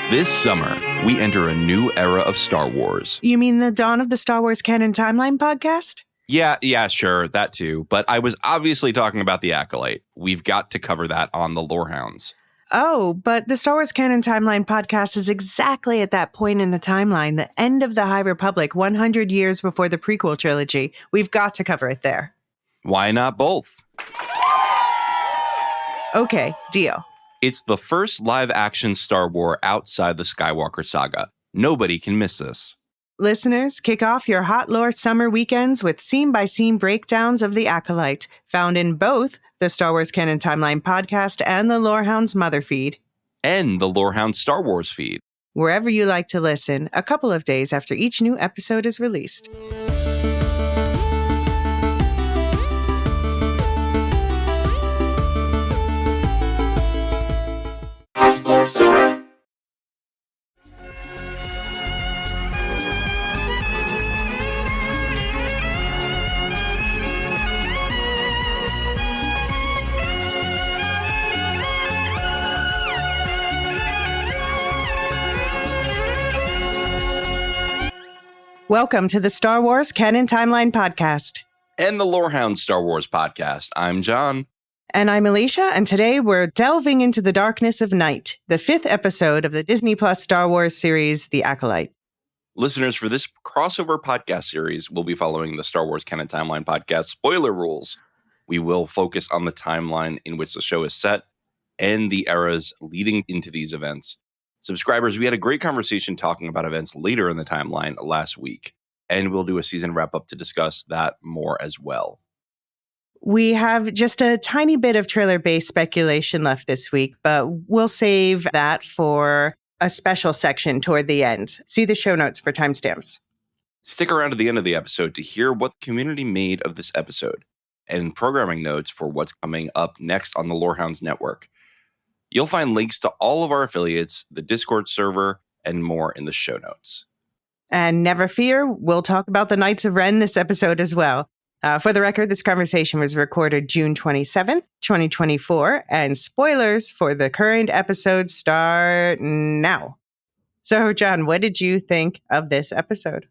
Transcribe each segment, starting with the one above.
This summer, we enter a new era of Star Wars. You mean the dawn of the Star Wars Canon Timeline podcast? Yeah, sure, that too. But I was obviously talking about the Acolyte. We've got to cover that on the Lorehounds. Oh, but the Star Wars Canon Timeline podcast is exactly at that point in the timeline, the end of the High Republic, 100 years before the prequel trilogy. We've got to cover it there. Why not both? Okay, deal. It's the first live-action Star Wars outside the Skywalker saga. Nobody can miss this. Listeners, kick off your hot lore summer weekends with scene-by-scene breakdowns of the Acolyte, found in both the Star Wars Canon Timeline podcast and the Lorehounds Mother feed. And the Lorehounds Star Wars feed. Wherever you like to listen, a couple of days after each new episode is released. Welcome to the Star Wars Canon Timeline podcast. And the Lorehounds Star Wars podcast. I'm John. And I'm Elysia, and today we're delving into the darkness of night, the 5th episode of the Disney Plus Star Wars series, The Acolyte. Listeners, for this crossover podcast series, we'll be following the Star Wars Canon Timeline podcast spoiler rules. We will focus on the timeline in which the show is set and the eras leading into these events. Subscribers, we had a great conversation talking about events later in the timeline last week, and we'll do a season wrap-up to discuss that more as well. We have just a tiny bit of trailer-based speculation left this week, but we'll save that for a special section toward the end. See the show notes for timestamps. Stick around to the end of the episode to hear what the community made of this episode and programming notes for what's coming up next on the Lorehounds Network. You'll find links to all of our affiliates, the Discord server, and more in the show notes. And never fear, we'll talk about the Knights of Ren this episode as well. For the record, this conversation was recorded June 27th, 2024, and spoilers for the current episode start now. So, John, what did you think of this episode?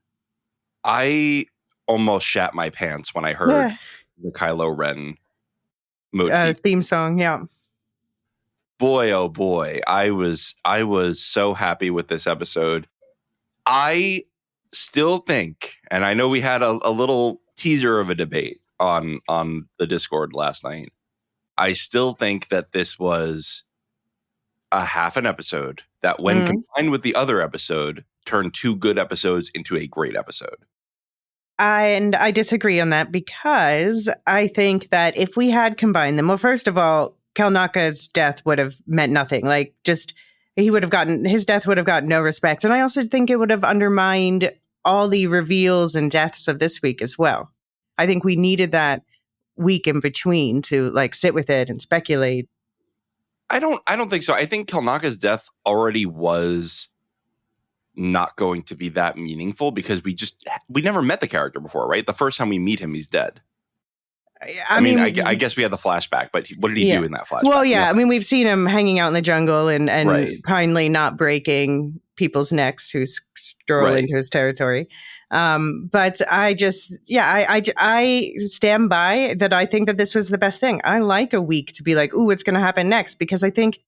I almost shat my pants when I heard the Kylo Ren motif. Theme song, yeah. Boy, oh boy, I was so happy with this episode. I still think, and I know we had a little teaser of a debate on the Discord last night. I still think that this was a half an episode that when combined with the other episode turned two good episodes into a great episode. And I disagree on that because I think that if we had combined them, well, first of all, Kelnaka's death would have meant nothing. His death would have gotten no respect. And I also think it would have undermined all the reveals and deaths of this week as well. I think we needed that week in between to sit with it and speculate. I don't think so. I think Kelnaka's death already was not going to be that meaningful because we never met the character before, right? The first time we meet him, he's dead. I mean, I guess we had the flashback, but what did he do in that flashback? Well, yeah. I mean, we've seen him hanging out in the jungle and kindly not breaking people's necks who stroll into his territory. But I stand by that. I think that this was the best thing. I like a week to be like, ooh, what's going to happen next? Because I think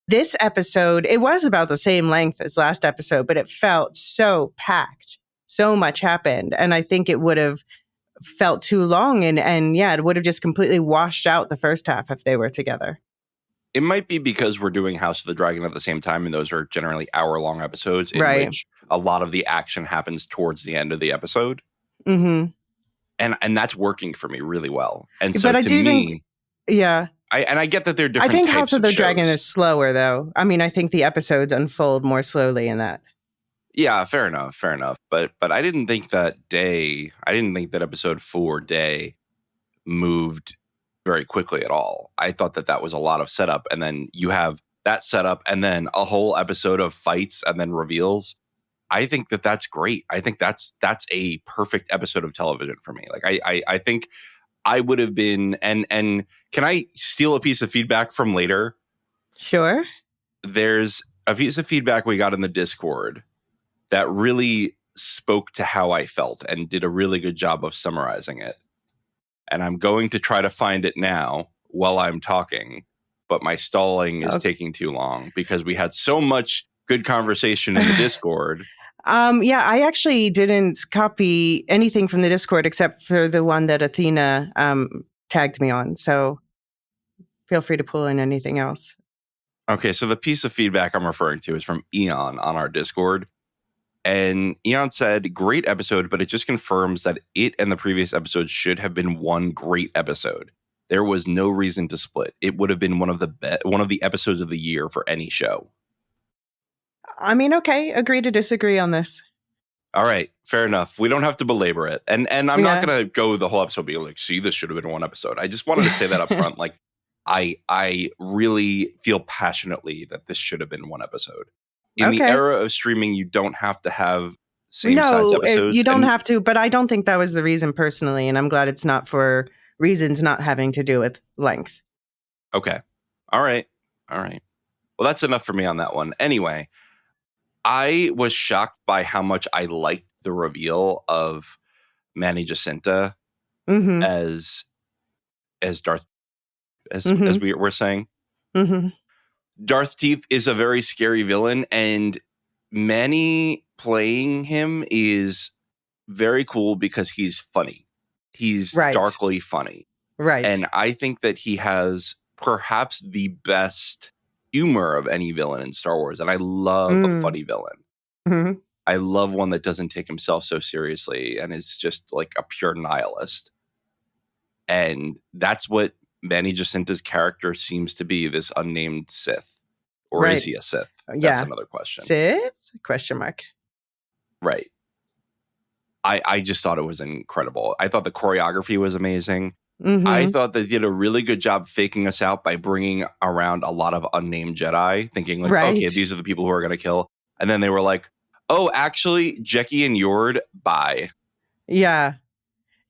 this episode, it was about the same length as last episode, but it felt so packed. So much happened. And I think it would have felt too long and it would have just completely washed out the first half if they were together. It might be because we're doing House of the Dragon at the same time, and those are generally hour-long episodes in which a lot of the action happens towards the end of the episode. Mm-hmm. And that's working for me really well. And so but I think I get that they're different. I think types House of the shows. Dragon is slower, though. I mean, I think the episodes unfold more slowly in that. Yeah, fair enough. But I didn't think that episode 4 day moved very quickly at all. I thought that was a lot of setup, and then you have that setup and then a whole episode of fights and then reveals. I think that's great. I think that's a perfect episode of television for me. I think I would have been, and can I steal a piece of feedback from later? Sure. There's a piece of feedback we got in the Discord that really spoke to how I felt and did a really good job of summarizing it. And I'm going to try to find it now while I'm talking, but my stalling is taking too long because we had so much good conversation in the Discord. Yeah, I actually didn't copy anything from the Discord except for the one that Athena tagged me on. So feel free to pull in anything else. Okay, so the piece of feedback I'm referring to is from Eon on our Discord. And Eon said, great episode, but it just confirms that it and the previous episode should have been one great episode. There was no reason to split. It would have been one of the episodes of the year for any show. I mean, okay, agree to disagree on this. All right, fair enough. We don't have to belabor it. And I'm not going to go the whole episode being like, see, this should have been one episode. I just wanted to say that up front. Like, I really feel passionately that this should have been one episode. In the era of streaming, you don't have to have same size episodes. You don't have to, but I don't think that was the reason personally, and I'm glad it's not for reasons not having to do with length. Okay. All right. Well, that's enough for me on that one. Anyway, I was shocked by how much I liked the reveal of Manny Jacinta as Darth, as we were saying. Mm-hmm. Darth Teeth is a very scary villain, and Manny playing him is very cool because he's funny. He's darkly funny. Right. And I think that he has perhaps the best humor of any villain in Star Wars. And I love a funny villain. Mm-hmm. I love one that doesn't take himself so seriously and is just like a pure nihilist. And that's what Manny Jacinta's character seems to be, this unnamed Sith. Or is he a Sith? That's another question. Sith? Question mark. Right. I just thought it was incredible. I thought the choreography was amazing. Mm-hmm. I thought they did a really good job faking us out by bringing around a lot of unnamed Jedi, thinking like, okay, these are the people who are going to kill. And then they were like, oh, actually, Jecki and Yord, bye. Yeah.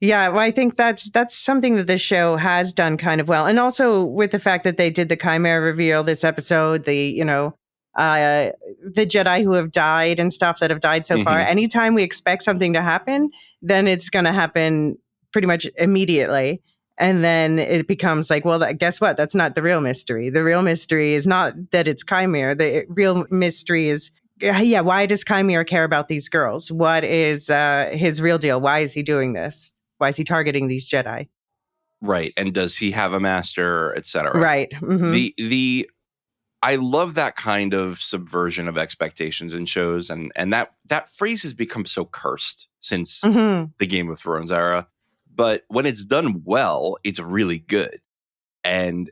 Yeah, well, I think that's something that this show has done kind of well. And also with the fact that they did the Chimera reveal this episode, the Jedi who have died and stuff that have died so far. Anytime we expect something to happen, then it's going to happen pretty much immediately. And then it becomes like, well, guess what? That's not the real mystery. The real mystery is not that it's Chimera. The real mystery is, why does Chimera care about these girls? What is his real deal? Why is he doing this? Why is he targeting these Jedi? Right. And does he have a master, etc.? Right. Mm-hmm. I love that kind of subversion of expectations in shows. And that phrase has become so cursed since the Game of Thrones era. But when it's done well, it's really good. And,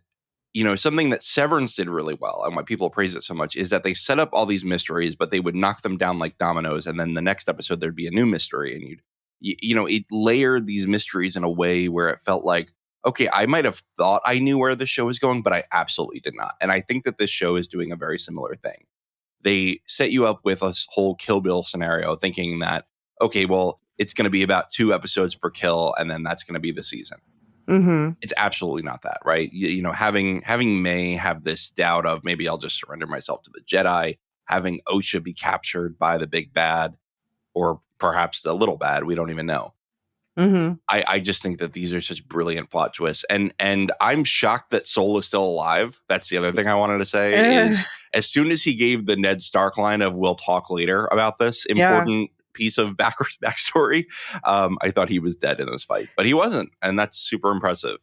something that Severance did really well and why people praise it so much is that they set up all these mysteries, but they would knock them down like dominoes. And then the next episode, there'd be a new mystery. And it layered these mysteries in a way where it felt like, okay, I might have thought I knew where the show was going, but I absolutely did not. And I think that this show is doing a very similar thing. They set you up with a whole Kill Bill scenario thinking that, okay, well, it's going to be about 2 episodes per kill, and then that's going to be the season. Mm-hmm. It's absolutely not that, right? Having May have this doubt of maybe I'll just surrender myself to the Jedi, having Osha be captured by the big bad, or perhaps the little bad, we don't even know. Mm-hmm. I just think that these are such brilliant plot twists. And I'm shocked that Soul is still alive. That's the other thing I wanted to say is as soon as he gave the Ned Stark line of we'll talk later about this important piece of backstory, I thought he was dead in this fight. But he wasn't. And that's super impressive.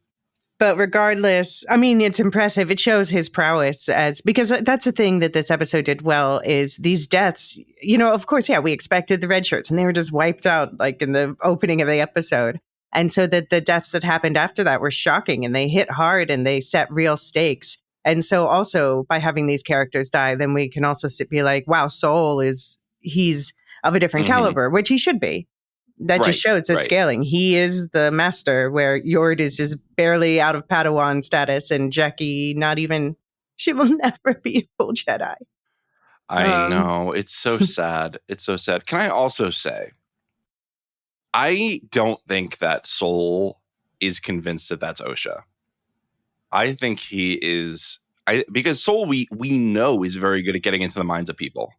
But regardless, I mean, it's impressive. It shows his prowess because that's the thing that this episode did well is these deaths, of course, we expected the red shirts and they were just wiped out like in the opening of the episode. And so that the deaths that happened after that were shocking and they hit hard and they set real stakes. And so also by having these characters die, then we can also be like, wow, Soul he's of a different caliber, which he should be. That just shows the scaling. He is the master, where Yord is just barely out of Padawan status, and Jecki she will never be a full Jedi. I know. It's so sad. It's so sad. Can I also say, I don't think that Soul is convinced that that's Osha. I think Because Soul we know is very good at getting into the minds of people.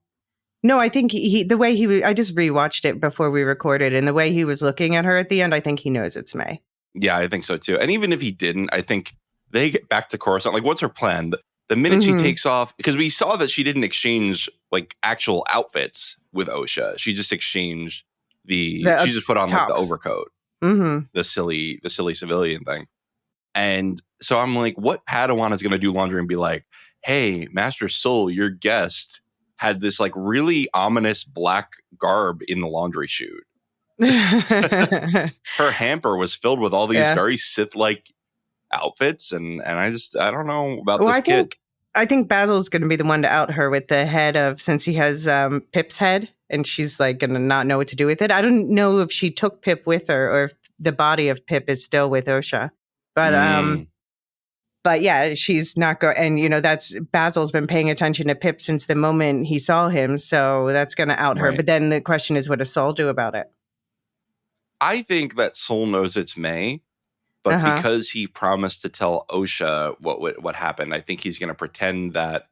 No, I think the way I just rewatched it before we recorded, and the way he was looking at her at the end, I think he knows it's May. Yeah, I think so too. And even if he didn't, I think they get back to Coruscant. Like, what's her plan? The minute she takes off, because we saw that she didn't exchange like actual outfits with Osha. She just exchanged she just put on like the overcoat, the silly civilian thing. And so I'm like, what Padawan is going to do laundry and be like, hey, Master Soul, your guest had this like really ominous black garb in the laundry chute. Her hamper was filled with all these very Sith-like outfits, and I don't know about this kid. I think Bazil's going to be the one to out her with the head of, since he has Pip's head, and she's like going to not know what to do with it. I don't know if she took Pip with her or if the body of Pip is still with Osha, but yeah, she's not going. And that's Bazil's been paying attention to Pip since the moment he saw him, so that's going to out her. But then the question is, what does Soul do about it? I think that Soul knows it's May, but because he promised to tell Osha what happened, I think he's going to pretend that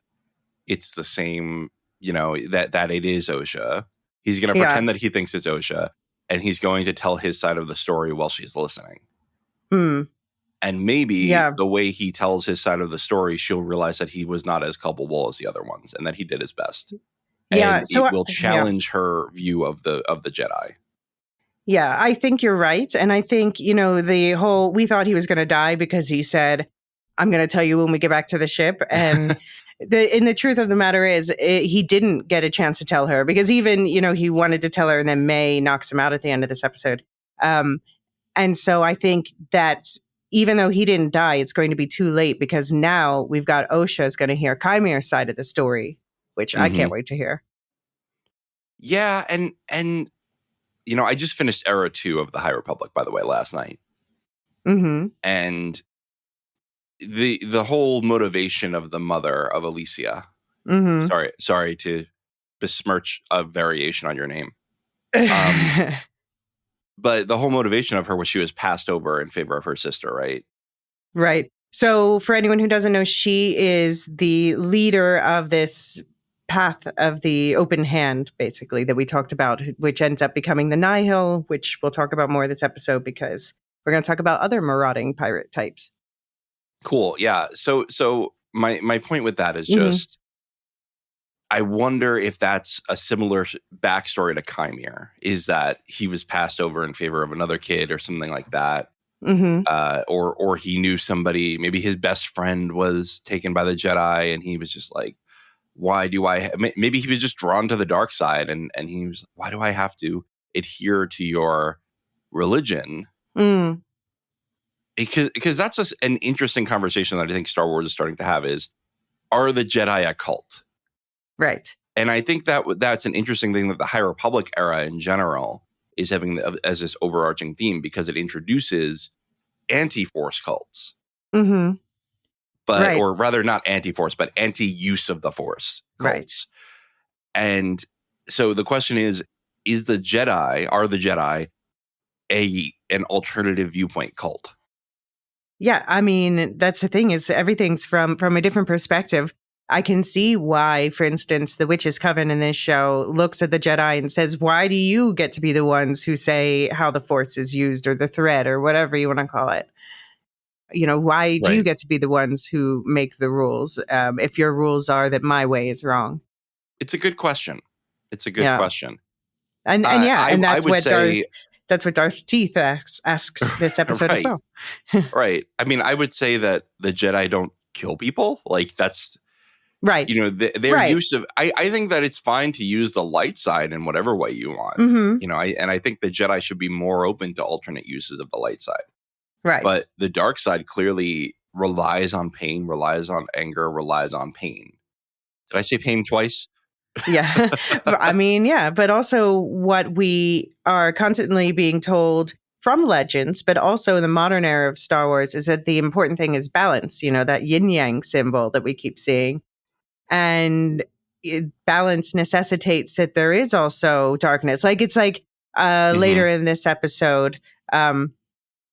it's the same, that it is Osha. He's going to pretend that he thinks it's Osha, and he's going to tell his side of the story while she's listening. And maybe the way he tells his side of the story, she'll realize that he was not as culpable as the other ones, and that he did his best. And so it will challenge her view of the Jedi. Yeah, I think you're right. And I think, we thought he was going to die because he said, I'm going to tell you when we get back to the ship. And the truth of the matter is he didn't get a chance to tell her because even, he wanted to tell her and then May knocks him out at the end of this episode. And so I think that even though he didn't die, it's going to be too late because now we've got Osha is going to hear Chimere's side of the story, which I can't wait to hear. Yeah. And I just finished Era 2 of the High Republic, by the way, last night. And the whole motivation of the mother of Elysia. Sorry to besmirch a variation on your name. But the whole motivation of her was she was passed over in favor of her sister, right? Right. So for anyone who doesn't know, she is the leader of this path of the open hand, basically, that we talked about, which ends up becoming the Nihil, which we'll talk about more this episode because we're going to talk about other marauding pirate types. Cool. Yeah. So my point with that is just, I wonder if that's a similar backstory to Chimere, is that he was passed over in favor of another kid or something like that. Or he knew somebody, maybe his best friend was taken by the Jedi and he was just like, why do maybe he was just drawn to the dark side and he was, why do I have to adhere to your religion? Because that's an interesting conversation that I think Star Wars is starting to have is, are the Jedi a cult? Right. And I think that's an interesting thing that the High Republic era in general is having as this overarching theme because it introduces anti-Force cults. But, or rather not anti-Force, but anti-use of the Force cults. And so the question is are the Jedi an alternative viewpoint cult? Yeah, I mean, that's the thing is everything's from a different perspective. I can see why, for instance, the Witch's Coven in this show looks at the Jedi and says, why do you get to be the ones who say how the Force is used or the thread or whatever you want to call it? Why do you get to be the ones who make the rules if your rules are that my way is wrong? It's a good question. And that's what Darth Teeth asks this episode as well. Right. I mean, I would say that the Jedi don't kill people. Like that's right. Their use of, I think that it's fine to use the light side in whatever way you want. I think the Jedi should be more open to alternate uses of the light side. Right. But the dark side clearly relies on pain, relies on anger, relies on pain. Did I say pain twice? Yeah. I mean, yeah. But also what we are constantly being told from Legends, but also in the modern era of Star Wars, is that the important thing is balance, that yin-yang symbol that we keep seeing. And balance necessitates that there is also darkness. Like it's like later in this episode,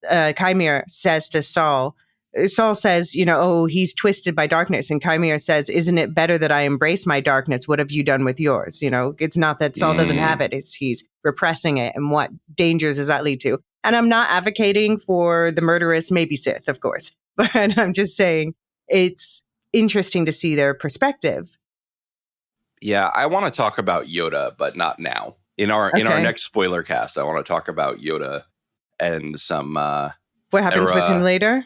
Chimere says to Saul, Saul says, oh, he's twisted by darkness. And Chimera says, isn't it better that I embrace my darkness? What have you done with yours? It's not that Saul doesn't have it. It's he's repressing it. And what dangers does that lead to? And I'm not advocating for the murderous, maybe Sith, of course. But I'm just saying it's interesting to see their perspective. Yeah, I want to talk about Yoda, but not now. In our next spoiler cast, I want to talk about Yoda and some what happens with him later.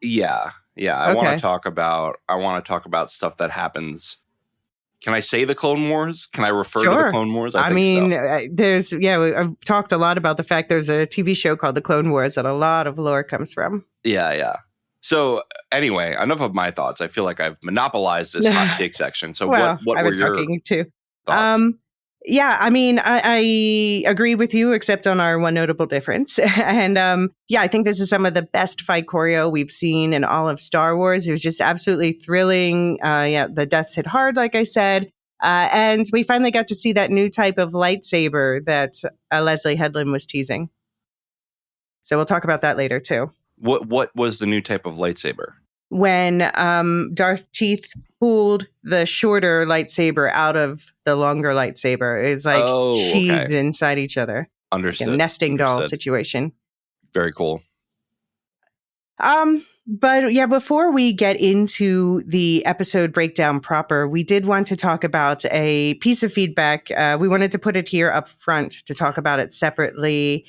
Yeah. I want to talk about stuff that happens. Can I say the Clone Wars? Can I refer to the Clone Wars? I mean, so. I've talked a lot about the fact there's a TV show called The Clone Wars that a lot of lore comes from. Yeah. So anyway, enough of my thoughts. I feel like I've monopolized this hot take section. So what were your thoughts? Yeah, I mean, I agree with you, except on our one notable difference. And I think this is some of the best fight choreo we've seen in all of Star Wars. It was just absolutely thrilling. The deaths hit hard, like I said. And we finally got to see that new type of lightsaber that Leslie Headland was teasing. So we'll talk about that later, too. What was the new type of lightsaber? When Darth Teeth pulled the shorter lightsaber out of the longer lightsaber. It's like sheathed inside each other. Understood. Like a nesting doll situation. Very cool. But yeah, before we get into the episode breakdown proper, we did want to talk about a piece of feedback. We wanted to put it here up front to talk about it separately.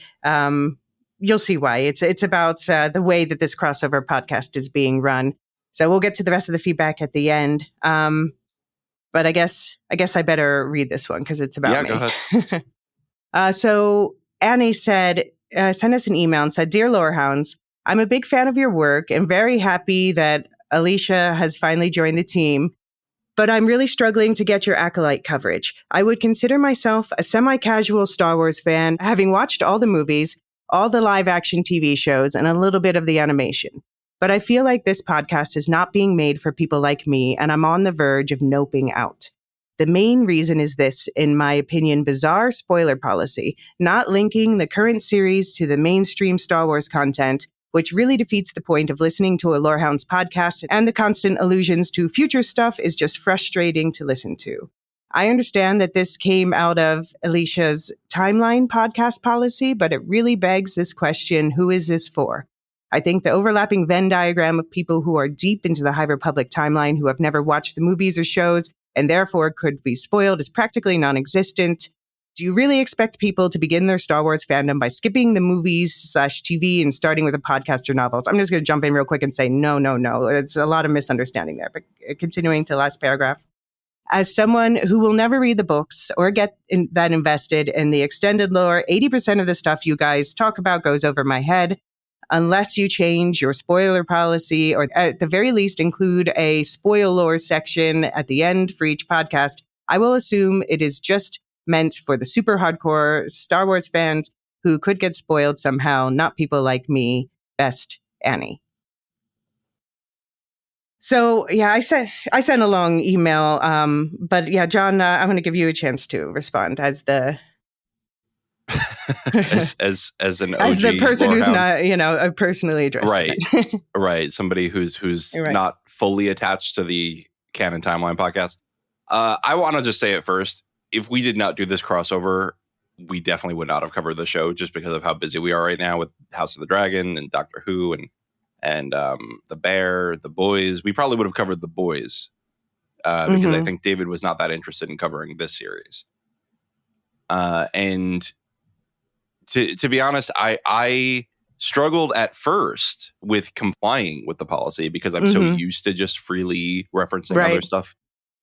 You'll see why. It's about the way that this crossover podcast is being run. So we'll get to the rest of the feedback at the end. But I guess I better read this one because it's about me. Yeah, go ahead. So Annie sent us an email and said, "Dear Lorehounds, I'm a big fan of your work and very happy that Elysia has finally joined the team. But I'm really struggling to get your Acolyte coverage. I would consider myself a semi-casual Star Wars fan, having watched all the movies, all the live-action TV shows, and a little bit of the animation. But I feel like this podcast is not being made for people like me, and I'm on the verge of noping out. The main reason is this, in my opinion, bizarre spoiler policy, not linking the current series to the mainstream Star Wars content, which really defeats the point of listening to a Lorehounds podcast, and the constant allusions to future stuff is just frustrating to listen to. I understand that this came out of Elysia's timeline podcast policy, but it really begs this question, who is this for? I think the overlapping Venn diagram of people who are deep into the High Republic timeline who have never watched the movies or shows and therefore could be spoiled is practically non-existent. Do you really expect people to begin their Star Wars fandom by skipping the movies/TV and starting with a podcast or novels? I'm just going to jump in real quick and say, no. It's a lot of misunderstanding there. But continuing to the last paragraph. As someone who will never read the books or get that invested in the extended lore, 80% of the stuff you guys talk about goes over my head. Unless you change your spoiler policy or at the very least include a spoil lore section at the end for each podcast, I will assume it is just meant for the super hardcore Star Wars fans who could get spoiled somehow, not people like me. Best, Annie. So yeah, I sent a long email, but yeah, John, I'm going to give you a chance to respond as the as an OG as the person Lorehound. Who's not personally addressed. Right, somebody who's right. Not fully attached to the Canon Timeline podcast. I want to just say it first. If we did not do this crossover, we definitely would not have covered the show just because of how busy we are right now with House of the Dragon and Doctor Who and The Bear, The Boys. We probably would have covered The Boys because I think David was not that interested in covering this series. And to be honest, I struggled at first with complying with the policy because I'm so used to just freely referencing other stuff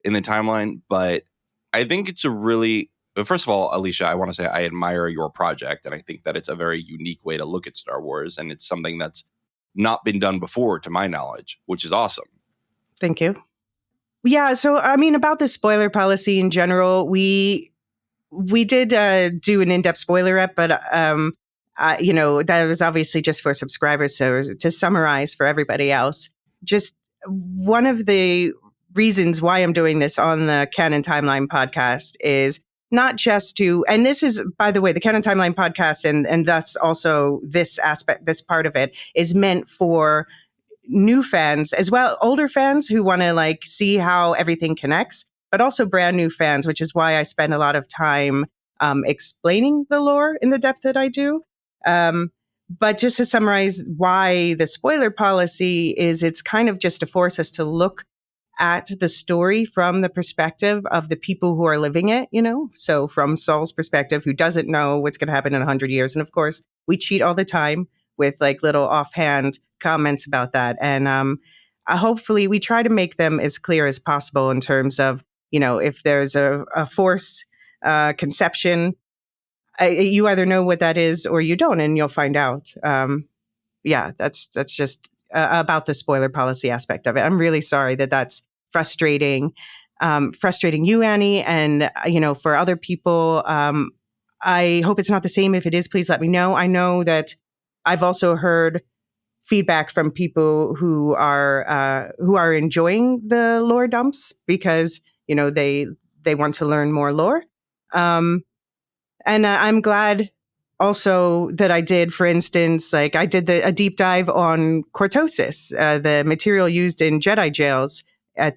in the timeline. But I think it's first of all, Elysia, I want to say I admire your project, and I think that it's a very unique way to look at Star Wars, and it's something that's not been done before, to my knowledge, which is awesome. Thank you. Yeah, so I mean, about the spoiler policy in general, we did do an in-depth spoiler rep, but that was obviously just for subscribers. So to summarize for everybody else, just one of the reasons why I'm doing this on the Canon Timeline podcast is not just to, and this is, by the way, the Canon Timeline podcast, and thus also this aspect, this part of it is meant for new fans as well, older fans who want to like see how everything connects, but also brand new fans, which is why I spend a lot of time explaining the lore in the depth that I do. But just to summarize why the spoiler policy is, it's kind of just to force us to look at the story from the perspective of the people who are living it, you know? So from Saul's perspective, who doesn't know what's going to happen in 100 years. And of course, we cheat all the time with like little offhand comments about that. And hopefully we try to make them as clear as possible in terms of, you know, if there's a force conception, you either know what that is or you don't, and you'll find out. Yeah, that's just about the spoiler policy aspect of it. I'm really sorry that that's frustrating you, Annie, and you know, for other people. I hope it's not the same. If it is, please let me know. I know that I've also heard feedback from people who are enjoying the lore dumps because, you know, they want to learn more lore. And I'm glad also that I did, for instance, like I did a deep dive on cortosis, the material used in Jedi jails with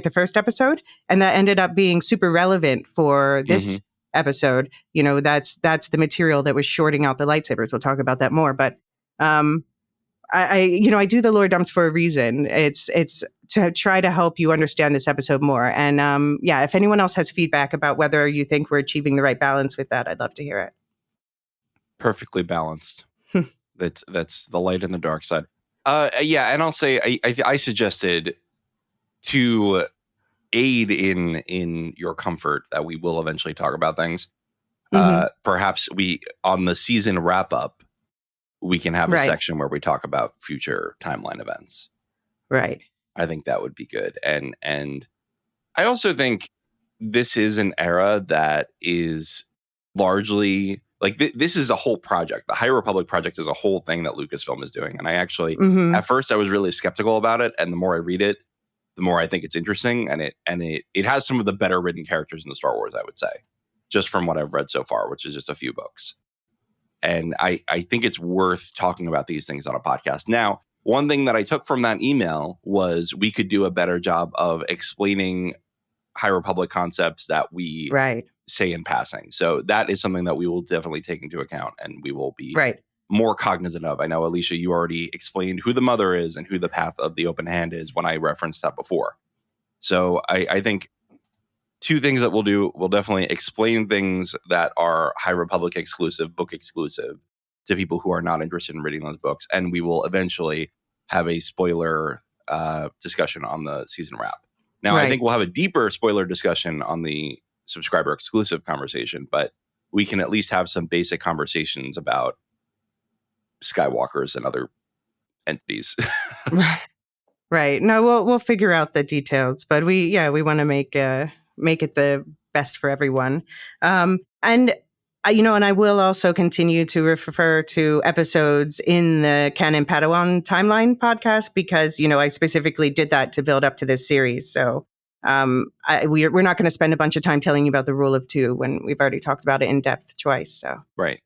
the first episode, and that ended up being super relevant for this episode. You know, that's the material that was shorting out the lightsabers. We'll talk about that more, but I do the lore dumps for a reason. It's to try to help you understand this episode more. And if anyone else has feedback about whether you think we're achieving the right balance with that, I'd love to hear it. Perfectly balanced. That's the light and the dark side. And I'll say I suggested to aid in your comfort that we will eventually talk about things. Perhaps we on the season wrap up, we can have a section where we talk about future timeline events. Right. I think that would be good. And I also think this is an era that is largely like this is a whole project. The High Republic project is a whole thing that Lucasfilm is doing. And I actually, at first I was really skeptical about it. And the more I read it, the more I think it's interesting. And it has some of the better written characters in the Star Wars, I would say, just from what I've read so far, which is just a few books. And I think it's worth talking about these things on a podcast. Now, one thing that I took from that email was we could do a better job of explaining High Republic concepts that we say in passing. So that is something that we will definitely take into account and we will be more cognizant of. I know, Elysia, you already explained who the mother is and who the path of the open hand is when I referenced that before. So I think two things that we'll do, we'll definitely explain things that are High Republic exclusive, book exclusive to people who are not interested in reading those books. And we will eventually have a spoiler discussion on the season wrap. Now, I think we'll have a deeper spoiler discussion on the subscriber exclusive conversation, but we can at least have some basic conversations about Skywalkers and other entities. Right. No, we'll figure out the details, but we want to make it the best for everyone. And I will also continue to refer to episodes in the Canon Padawan Timeline podcast because, you know, I specifically did that to build up to this series. So we're not going to spend a bunch of time telling you about the rule of two when we've already talked about it in depth twice. So right.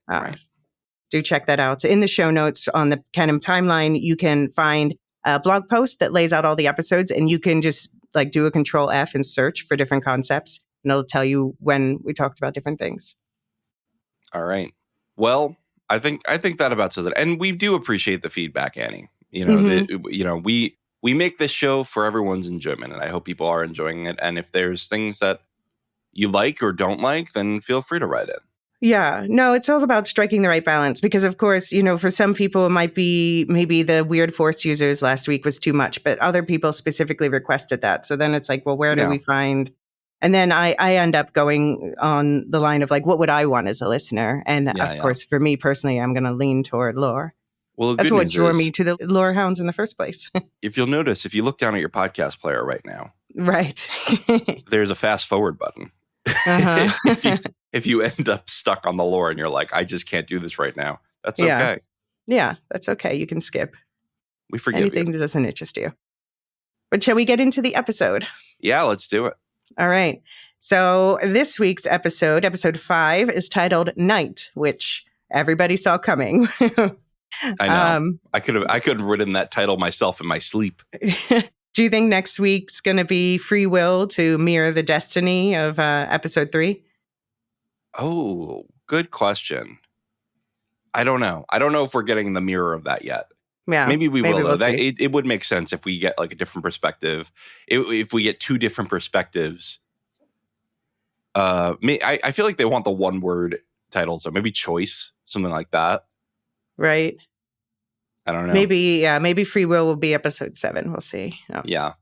Do check that out. In the show notes on the Canon Timeline, you can find a blog post that lays out all the episodes, and you can just like do a Control F and search for different concepts, and it'll tell you when we talked about different things. All right. Well, I think that about says it. And we do appreciate the feedback, Annie. You know, we make this show for everyone's enjoyment, and I hope people are enjoying it. And if there's things that you like or don't like, then feel free to write it. Yeah, no, it's all about striking the right balance because, of course, you know, for some people, it might be maybe the weird Force users last week was too much, but other people specifically requested that. So then it's like, well, where do we find? And then I end up going on the line of like, what would I want as a listener? And of course, for me personally, I'm going to lean toward lore. Well, that's what drew me to the Lorehounds in the first place. If you'll notice, if you look down at your podcast player right now, there's a fast forward button. If you end up stuck on the lore and you're like, I just can't do this right now, that's okay. Yeah, that's okay. You can skip. We forgive anything that doesn't interest you. But shall we get into the episode? Yeah, let's do it. All right. So this week's episode 5, is titled Night, which everybody saw coming. I know. I could have written that title myself in my sleep. Do you think next week's going to be free will to mirror the destiny of episode 3? Oh, good question. I don't know. I don't know if we're getting the mirror of that yet. Yeah, maybe we will. We'll that it would make sense if we get like a different perspective. If we get 2 different perspectives. I feel like they want the one word titles, or maybe choice, something like that. Right. I don't know. Maybe free will be episode 7. We'll see. Oh. Yeah.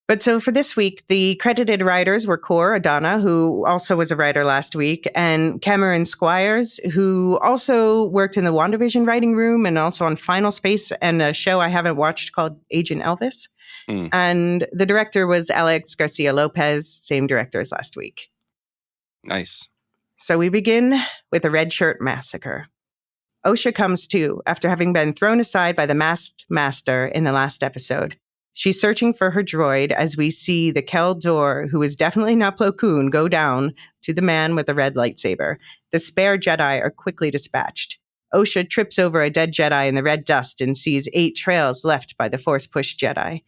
But so for this week, the credited writers were Cor Adana, who also was a writer last week, and Cameron Squires, who also worked in the WandaVision writing room and also on Final Space and a show I haven't watched called Agent Elvis. And the director was Alex Garcia Lopez, same director as last week. Nice. So we begin with the Red Shirt Massacre. Osha comes to after having been thrown aside by the masked master in the last episode. She's searching for her droid as we see the Kel Dor, who is definitely not Plo Koon, go down to the man with the red lightsaber. The spare Jedi are quickly dispatched. Osha trips over a dead Jedi in the red dust and sees 8 trails left by the Force-pushed Jedi.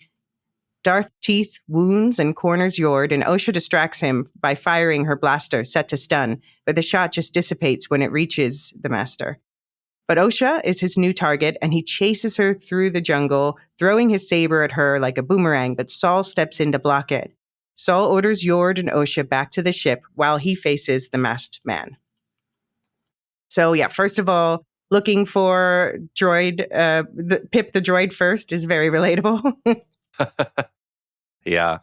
Darth Teeth wounds and corners Yord, and Osha distracts him by firing her blaster set to stun, but the shot just dissipates when it reaches the master. But Osha is his new target, and he chases her through the jungle, throwing his saber at her like a boomerang, but Saul steps in to block it. Saul orders Yord and Osha back to the ship while he faces the masked man. So yeah, first of all, looking for droid, Pip the droid first is very relatable. Yeah.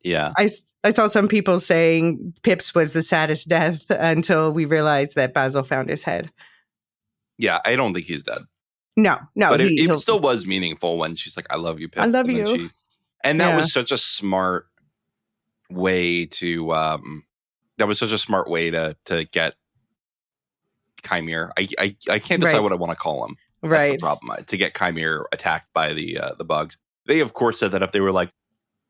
I saw some people saying Pip's was the saddest death until we realized that Bazil found his head. Yeah, I don't think he's dead. No. But it still was meaningful when she's like, I love you, Pip. I love you. And that was such a smart way to get Chimere. I can't decide what I want to call him. That's the problem. To get Chimere attacked by the bugs. They, of course, set that up. They were like,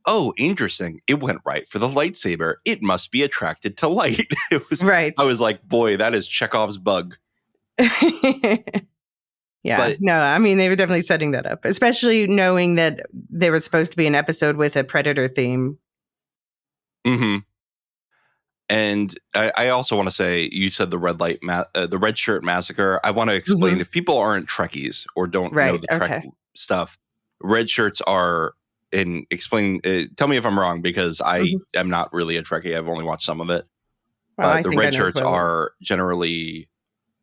oh, interesting. It went right for the lightsaber. It must be attracted to light. I was like, boy, that is Chekhov's bug. Yeah, no, I mean, they were definitely setting that up, especially knowing that there was supposed to be an episode with a Predator theme. Mm-hmm. And I also want to say, you said the the Red Shirt Massacre. I want to explain, if people aren't Trekkies or don't know the Trek stuff, red shirts are, and explain, tell me if I'm wrong, because I am not really a Trekkie. I've only watched some of it. Well, the red shirts are generally,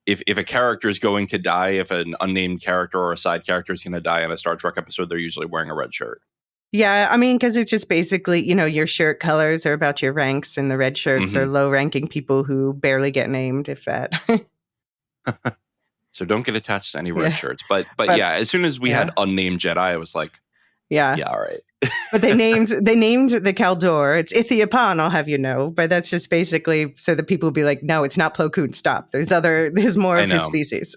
if a character is going to die, if an unnamed character or a side character is going to die in a Star Trek episode, they're usually wearing a red shirt. Yeah, I mean, because it's just basically, your shirt colors are about your ranks, and the red shirts are low-ranking people who barely get named, if that. So don't get attached to any red shirts. But yeah, as soon as we had unnamed Jedi, I was like, yeah, all right. But they named the Caldor. It's Ethiopan, I'll have you know. But that's just basically so that people will be like, no, it's not Plo Koon. Stop. There's more of his species.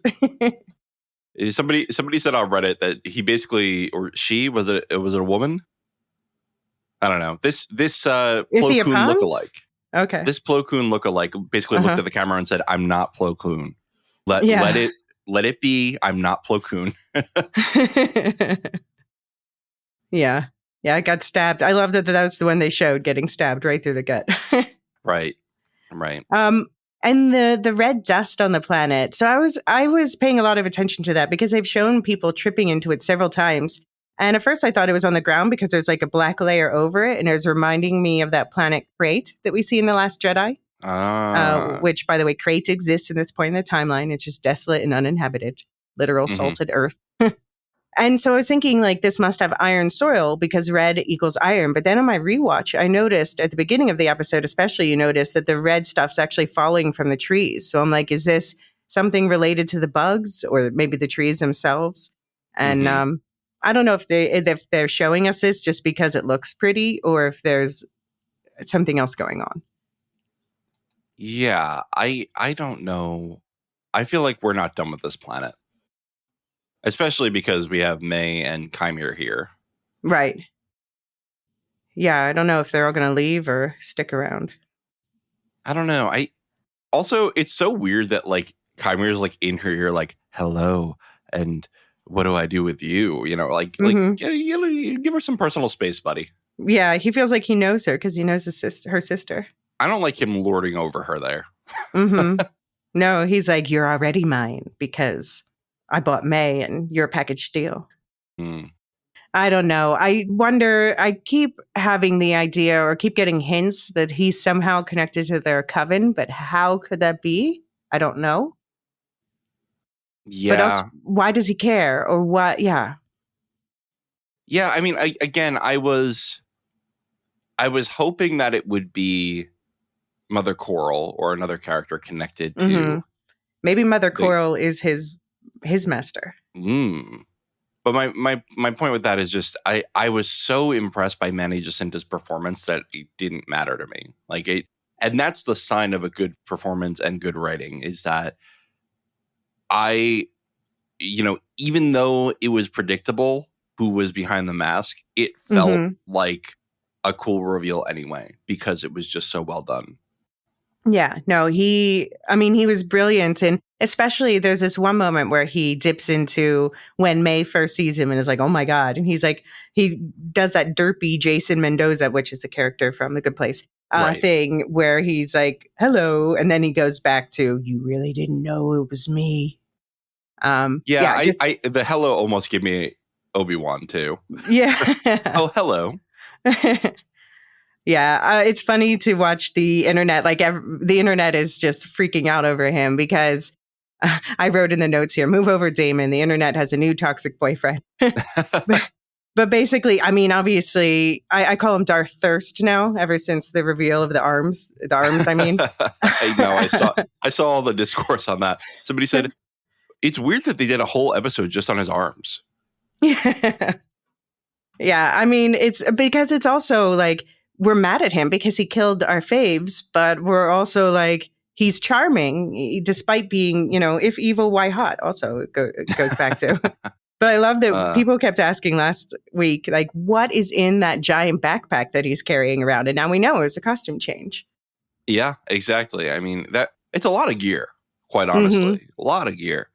Somebody said on Reddit that he basically, or she, was it a woman? I don't know. This Plo Koon lookalike. Okay. This Plo Koon lookalike basically looked at the camera and said, "I'm not Plo Koon. Let it be. I'm not Plo Koon." Yeah. Yeah, I got stabbed. I love that was the one they showed, getting stabbed right through the gut. Right. And the red dust on the planet. So I was paying a lot of attention to that because they've shown people tripping into it several times. And at first I thought it was on the ground because there's like a black layer over it. And it was reminding me of that planet Crate that we see in The Last Jedi. Which, by the way, Crate exists in this point in the timeline. It's just desolate and uninhabited. Literal salted earth. And so I was thinking, like, this must have iron soil because red equals iron. But then on my rewatch, I noticed at the beginning of the episode, especially, you notice that the red stuff's actually falling from the trees. So I'm like, is this something related to the bugs or maybe the trees themselves? And I don't know if they're showing us this just because it looks pretty or if there's something else going on. Yeah, I don't know. I feel like we're not done with this planet. Especially because we have May and Chimere here. Right. Yeah, I don't know if they're all going to leave or stick around. I don't know. It's so weird that like Chimere is like in her ear, like, hello, and what do I do with you? You know, like give her some personal space, buddy. Yeah, he feels like he knows her because he knows her sister. I don't like him lording over her there. No, he's like, you're already mine because I bought May and you're a package deal. I don't know. I wonder, I keep having the idea or keep getting hints that he's somehow connected to their coven, but how could that be? I don't know. Yeah. But else, why does he care or what? Yeah. Yeah, I mean, I was hoping that it would be Mother Coral or another character connected to. Maybe Mother Coral is his master. But my point with that is just I was so impressed by Manny Jacinta's performance that it didn't matter to me. Like and that's the sign of a good performance and good writing is that even though it was predictable who was behind the mask, it felt like a cool reveal anyway because it was just so well done. Yeah, no, he was brilliant. And especially there's this one moment where he dips into when May first sees him and is like, oh my God. And he's like, he does that derpy Jason Mendoza, which is the character from The Good Place thing where he's like, hello. And then he goes back to, you really didn't know it was me. The hello almost gave me Obi-Wan too. Yeah. Oh, hello. Yeah, it's funny to watch the internet. Like the internet is just freaking out over him because I wrote in the notes here, move over, Damon. The internet has a new toxic boyfriend. But basically, I mean, obviously, I call him Darth Thirst now, ever since the reveal of the arms. The arms, I mean. I know. I saw all the discourse on that. Somebody said, it's weird that they did a whole episode just on his arms. Yeah. Yeah, I mean, it's because it's also like, we're mad at him because he killed our faves, but we're also like, he's charming despite being, if evil, why hot? Also, it goes back to. But I love that people kept asking last week, like, what is in that giant backpack that he's carrying around? And now we know it's a costume change. Yeah, exactly. I mean, it's a lot of gear, quite honestly. A lot of gear.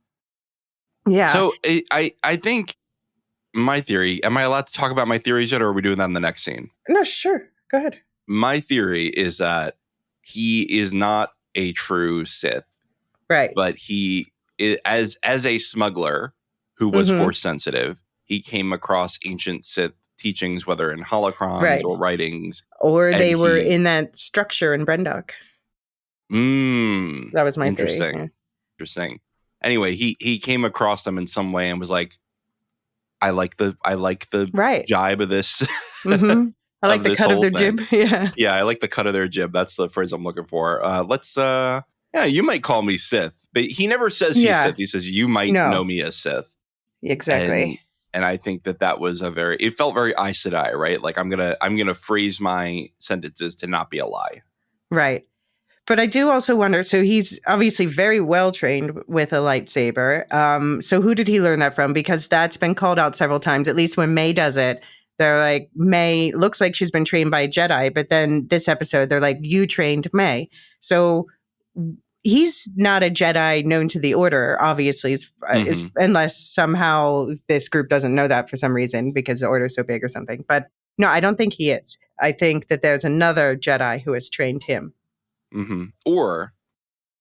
Yeah. So I think my theory, am I allowed to talk about my theories yet, or are we doing that in the next scene? No, sure. Go ahead. My theory is that he is not a true Sith. Right. But he, as a smuggler who was force sensitive, he came across ancient Sith teachings, whether in holocrons or writings. Or they were in that structure in Brendok. That was my interesting. theory. Yeah. Interesting. Anyway, he came across them in some way and was like, I like the jibe of this. I like the cut of their jib. Yeah. Yeah, I like the cut of their jib. That's the phrase I'm looking for. You might call me Sith. But he never says he's Sith. He says, you might know me as Sith. Exactly. And I think that was it felt very Aes Sedai, right? Like I'm gonna phrase my sentences to not be a lie. Right. But I do also wonder, so he's obviously very well trained with a lightsaber. So who did he learn that from? Because that's been called out several times, at least when May does it. They're like, May looks like she's been trained by a Jedi, but then this episode, they're like, you trained May. So he's not a Jedi known to the Order, obviously, unless somehow this group doesn't know that for some reason because the Order is so big or something. But no, I don't think he is. I think that there's another Jedi who has trained him. Or,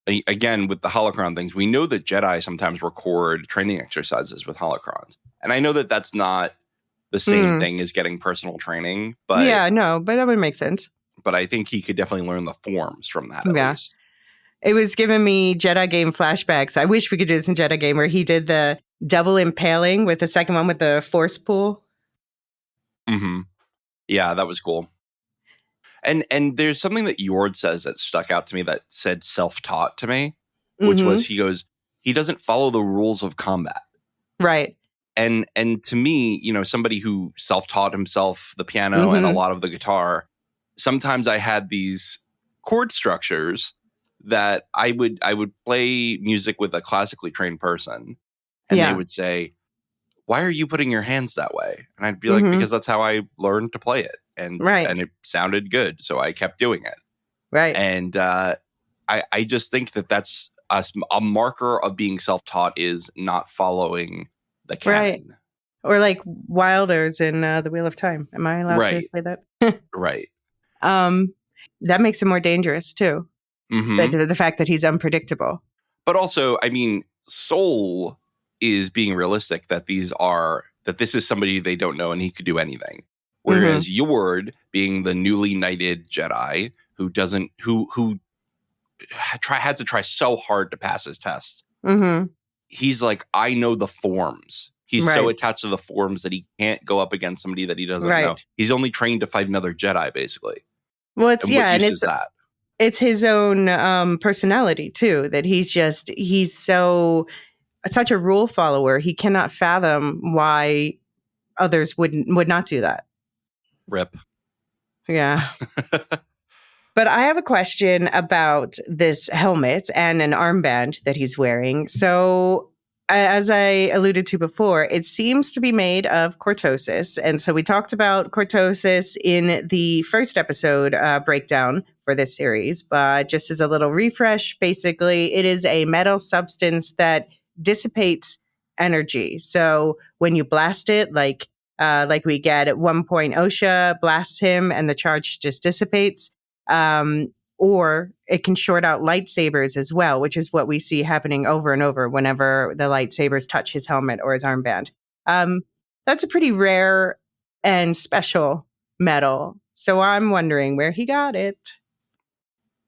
again, with the holocron things, we know that Jedi sometimes record training exercises with holocrons. And I know that that's not the same thing as getting personal training. But yeah, no, but that would make sense. But I think he could definitely learn the forms from that, at least. It was giving me Jedi game flashbacks. I wish we could do this in Jedi game where he did the double impaling with the second one with the force pool. Yeah, that was cool. And there's something that Yord says that stuck out to me that said self-taught to me, which was he doesn't follow the rules of combat. Right. And to me, somebody who self-taught himself the piano and a lot of the guitar, sometimes I had these chord structures that I would play music with a classically trained person, and they would say, why are you putting your hands that way? And I'd be like, because that's how I learned to play it. And it sounded good. So I kept doing it. Right. And I just think that that's a marker of being self-taught is not following the canon. Right. Or like Wilder's in The Wheel of Time. Am I allowed to say that? Right. That makes him more dangerous too. Mm-hmm. The fact that he's unpredictable. But also, I mean, Soul is being realistic that this is somebody they don't know and he could do anything. Whereas Yord, being the newly knighted Jedi who had to try so hard to pass his test. Mm-hmm. He's like, I know the forms. He's so attached to the forms that he can't go up against somebody that he doesn't know. He's only trained to fight another Jedi, basically. Well, it's it's his own personality too. That he's such a rule follower. He cannot fathom why others would not do that. Rip. Yeah. But I have a question about this helmet and an armband that he's wearing. So, as I alluded to before, it seems to be made of cortosis. And so we talked about cortosis in the first episode breakdown for this series. But just as a little refresh, basically, it is a metal substance that dissipates energy. So when you blast it, like we get at one point, Osha blasts him and the charge just dissipates. Or it can short out lightsabers as well, which is what we see happening over and over whenever the lightsabers touch his helmet or his armband. That's a pretty rare and special metal. So I'm wondering where he got it.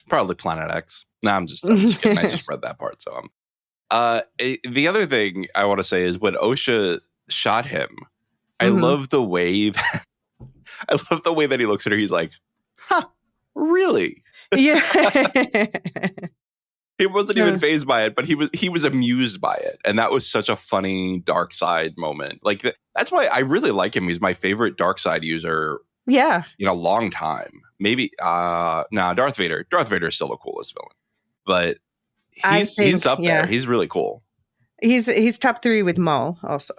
Probably Planet X. No, I'm just kidding. I just read that part. So the other thing I want to say is when Osha shot him, I love the way that he looks at her. He's like, huh, really? Yeah. He wasn't even fazed by it, but he was amused by it. And that was such a funny dark side moment. Like that's why I really like him. He's my favorite dark side user. Yeah. In a long time. Maybe Darth Vader. Darth Vader is still the coolest villain. But he's up there. He's really cool. He's top 3 with Maul also.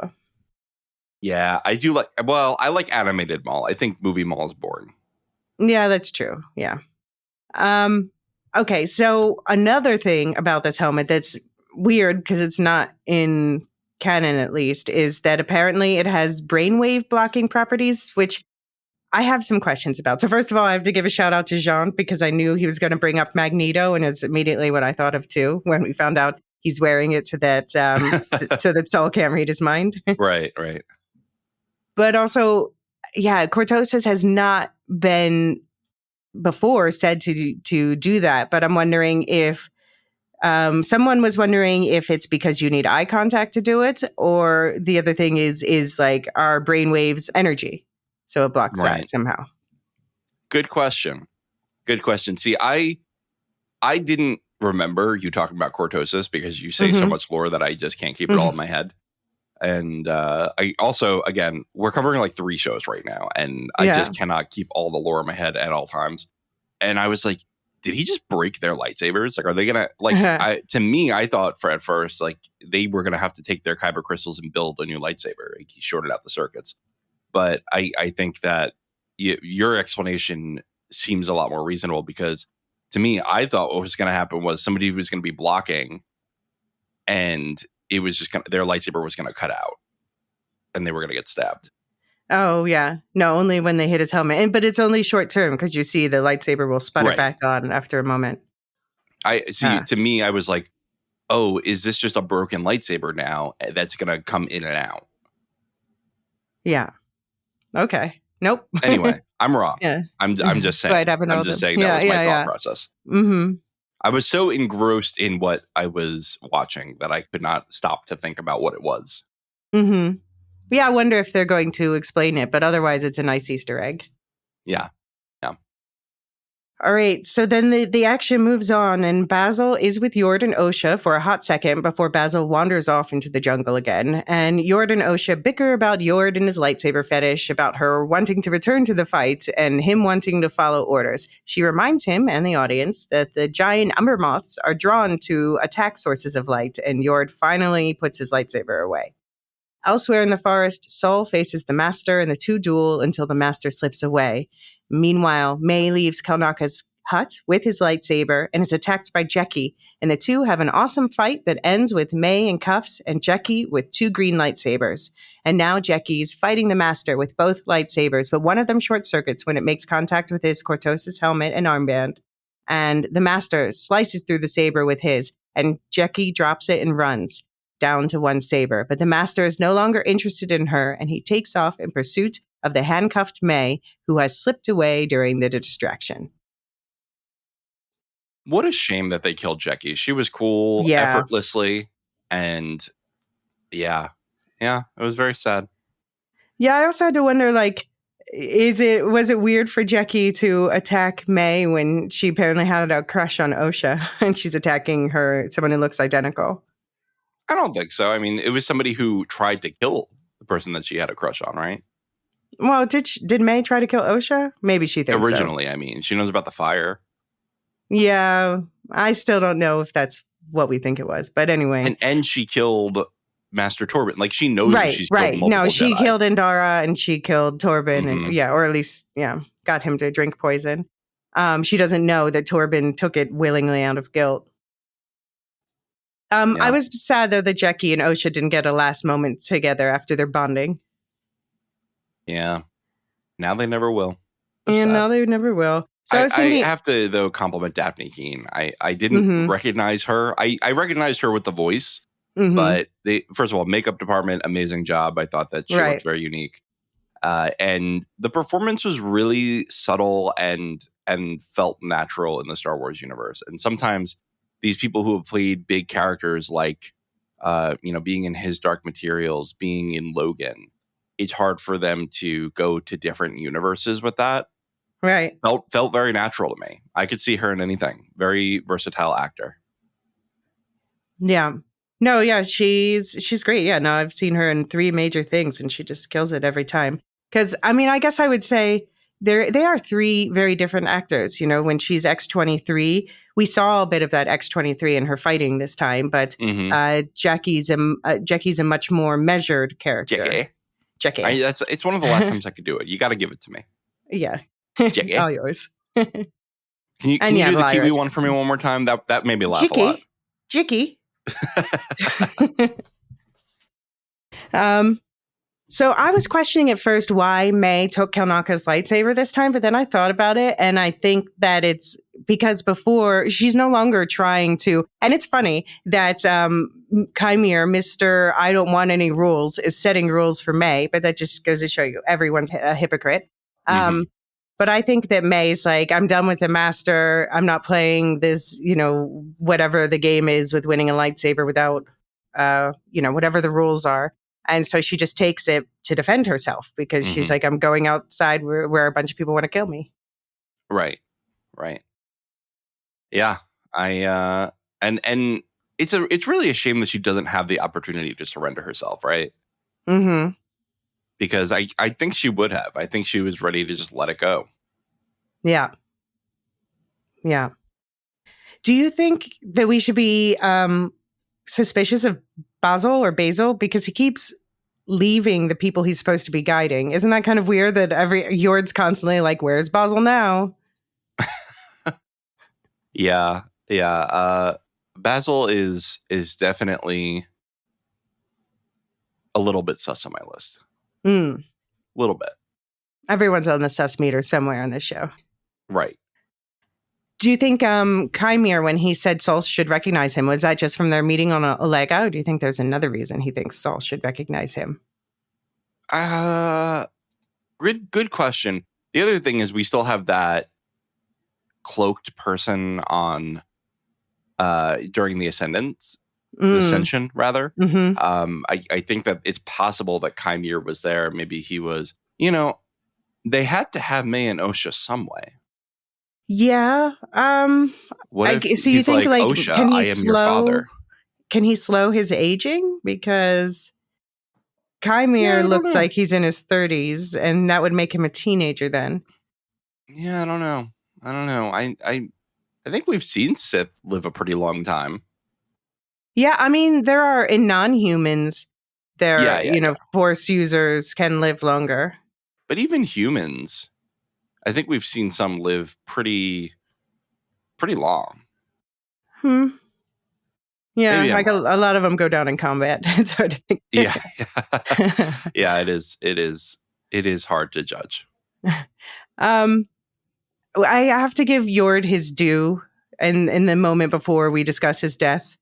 Yeah, I do I like animated Maul. I think movie Maul is boring. Yeah, that's true. Yeah. Okay, so another thing about this helmet that's weird because it's not in canon at least is that apparently it has brainwave blocking properties, which I have some questions about. So first of all, I have to give a shout out to John because I knew he was going to bring up Magneto, and it's immediately what I thought of too when we found out he's wearing it so that so that Saul can't read his mind. Right. But also, yeah, cortosis has not been before said to do that, but I'm wondering if someone was wondering if it's because you need eye contact to do it, or the other thing is like our brainwaves energy, so it blocks that somehow. Good question. See, I didn't remember you talking about cortosis because you say so much lore that I just can't keep it all in my head. And I also, again, we're covering like 3 shows right now, and I just cannot keep all the lore in my head at all times. And I was like, did he just break their lightsabers? Like, are they gonna to me, I thought at first like they were gonna have to take their kyber crystals and build a new lightsaber. Like, he shorted out the circuits. But I think that your explanation seems a lot more reasonable because to me, I thought what was going to happen was somebody was going to be blocking, and it was just their lightsaber was going to cut out, and they were going to get stabbed. Oh yeah, no, only when they hit his helmet, but it's only short term because you see the lightsaber will sputter back on after a moment. I see. To me, I was like, "Oh, is this just a broken lightsaber now that's going to come in and out?" Yeah. Okay. Nope. Anyway, I'm wrong. Yeah. I'm just saying. I'm just saying that was my thought process. Mm-hmm. I was so engrossed in what I was watching that I could not stop to think about what it was. Mm-hmm. Yeah, I wonder if they're going to explain it, but otherwise it's a nice Easter egg. Yeah. All right, so then the action moves on, and Bazil is with Yord and Osha for a hot second before Bazil wanders off into the jungle again. And Yord and Osha bicker about Yord and his lightsaber fetish, about her wanting to return to the fight and him wanting to follow orders. She reminds him and the audience that the giant umber moths are drawn to attack sources of light, and Yord finally puts his lightsaber away. Elsewhere in the forest, Saul faces the Master, and the two duel until the Master slips away. Meanwhile, May leaves Kelnaka's hut with his lightsaber and is attacked by Jecki. And the two have an awesome fight that ends with May in cuffs and Jecki with 2 green lightsabers. And now Jecki's fighting the Master with both lightsabers, but one of them short circuits when it makes contact with his Cortosis helmet and armband. And the Master slices through the saber with his, and Jecki drops it and runs down to 1 saber. But the Master is no longer interested in her, and he takes off in pursuit of the handcuffed May, who has slipped away during the distraction. What a shame that they killed Jecki. She was cool, effortlessly, and yeah, it was very sad. Yeah, I also had to wonder, like, was it weird for Jecki to attack May when she apparently had a crush on Osha and she's attacking someone who looks identical? I don't think so. I mean, it was somebody who tried to kill the person that she had a crush on, right? Well, did May try to kill Osha? Maybe she thinks originally. So. I mean, she knows about the fire. Yeah, I still don't know if that's what we think it was, but anyway. And she killed Master Torben. Like, she knows that she's killed multiple No, she Jedi. killed Indara and she killed Torben, and or at least got him to drink poison. She doesn't know that Torben took it willingly out of guilt. I was sad though that Jecki and Osha didn't get a last moment together after their bonding. Yeah, now they never will. Now they never will. So I have to, though, compliment Daphne Keane. I didn't recognize her. I recognized her with the voice, but first of all, makeup department, amazing job. I thought that she looked very unique. And the performance was really subtle and felt natural in the Star Wars universe. And sometimes these people who have played big characters like, being in His Dark Materials, being in Logan, it's hard for them to go to different universes with that. Right. Felt very natural to me. I could see her in anything. Very versatile actor. Yeah. No, yeah, she's great. Yeah, no, I've seen her in 3 major things and she just kills it every time. Because, I mean, I guess I would say they are 3 very different actors. You know, when she's X-23, we saw a bit of that X-23 in her fighting this time, but Jecki's a much more measured character. Jecki. It's one of the last times I could do it. You got to give it to me. Yeah. Jecki. All yours. Can you do the Kiwi one for me one more time? That made me laugh a lot. Jecki. So I was questioning at first why May took Kelnaka's lightsaber this time, but then I thought about it, and I think that it's because before she's no longer trying to. And it's funny that Chimere, Mr. I don't want any rules, is setting rules for May, but that just goes to show you everyone's a hypocrite. But I think that May's like, I'm done with the Master. I'm not playing this, whatever the game is with winning a lightsaber without, whatever the rules are. And so she just takes it to defend herself because she's like, I'm going outside where a bunch of people want to kill me. Right. Yeah. And it's really a shame that she doesn't have the opportunity to surrender herself, right? Mm-hmm. Because I think she would have. I think she was ready to just let it go. Yeah. Do you think that we should be suspicious of Bazil? Because he keeps leaving the people he's supposed to be guiding. Isn't that kind of weird that Yord's constantly like, where's Bazil now? Yeah. Bazil is definitely a little bit sus on my list. A little bit. Everyone's on the sus meter somewhere on this show. Right. Do you think Chimere, when he said Saul should recognize him, was that just from their meeting on Olega? Or do you think there's another reason he thinks Saul should recognize him? Good question. The other thing is we still have that cloaked person on during the ascension rather. I think that it's possible that Chimere was there. Maybe he was, they had to have May and Osha some way. Yeah. What if so you think like Osha, can he I am your father? Can he slow his aging? Because Chimere looks like he's in his 30s, and that would make him a teenager then. Yeah, I don't know. I think we've seen Sith live a pretty long time. Yeah, I mean, there are in non-humans, Force users can live longer. But even humans, I think we've seen some live pretty pretty long. Yeah, Maybe I'm like a lot of them go down in combat. It's hard to think. Yeah. Yeah, it is. It is hard to judge. I have to give Yord his due in the moment before we discuss his death.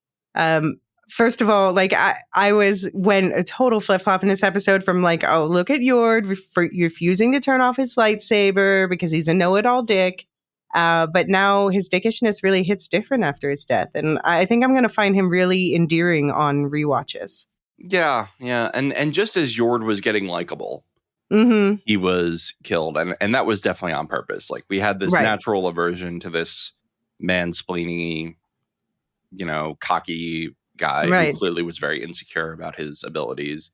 First of all, like I when a total flip-flop in this episode from like, oh, look at Yord refusing to turn off his lightsaber because he's a know-it-all dick. But now his dickishness really hits different after his death. And I think I'm going to find him really endearing on rewatches. Yeah. And just as Yord was getting likable, he was killed. And that was definitely on purpose. Like, we had this natural aversion to this mansplaining, cocky guy who clearly was very insecure about his abilities,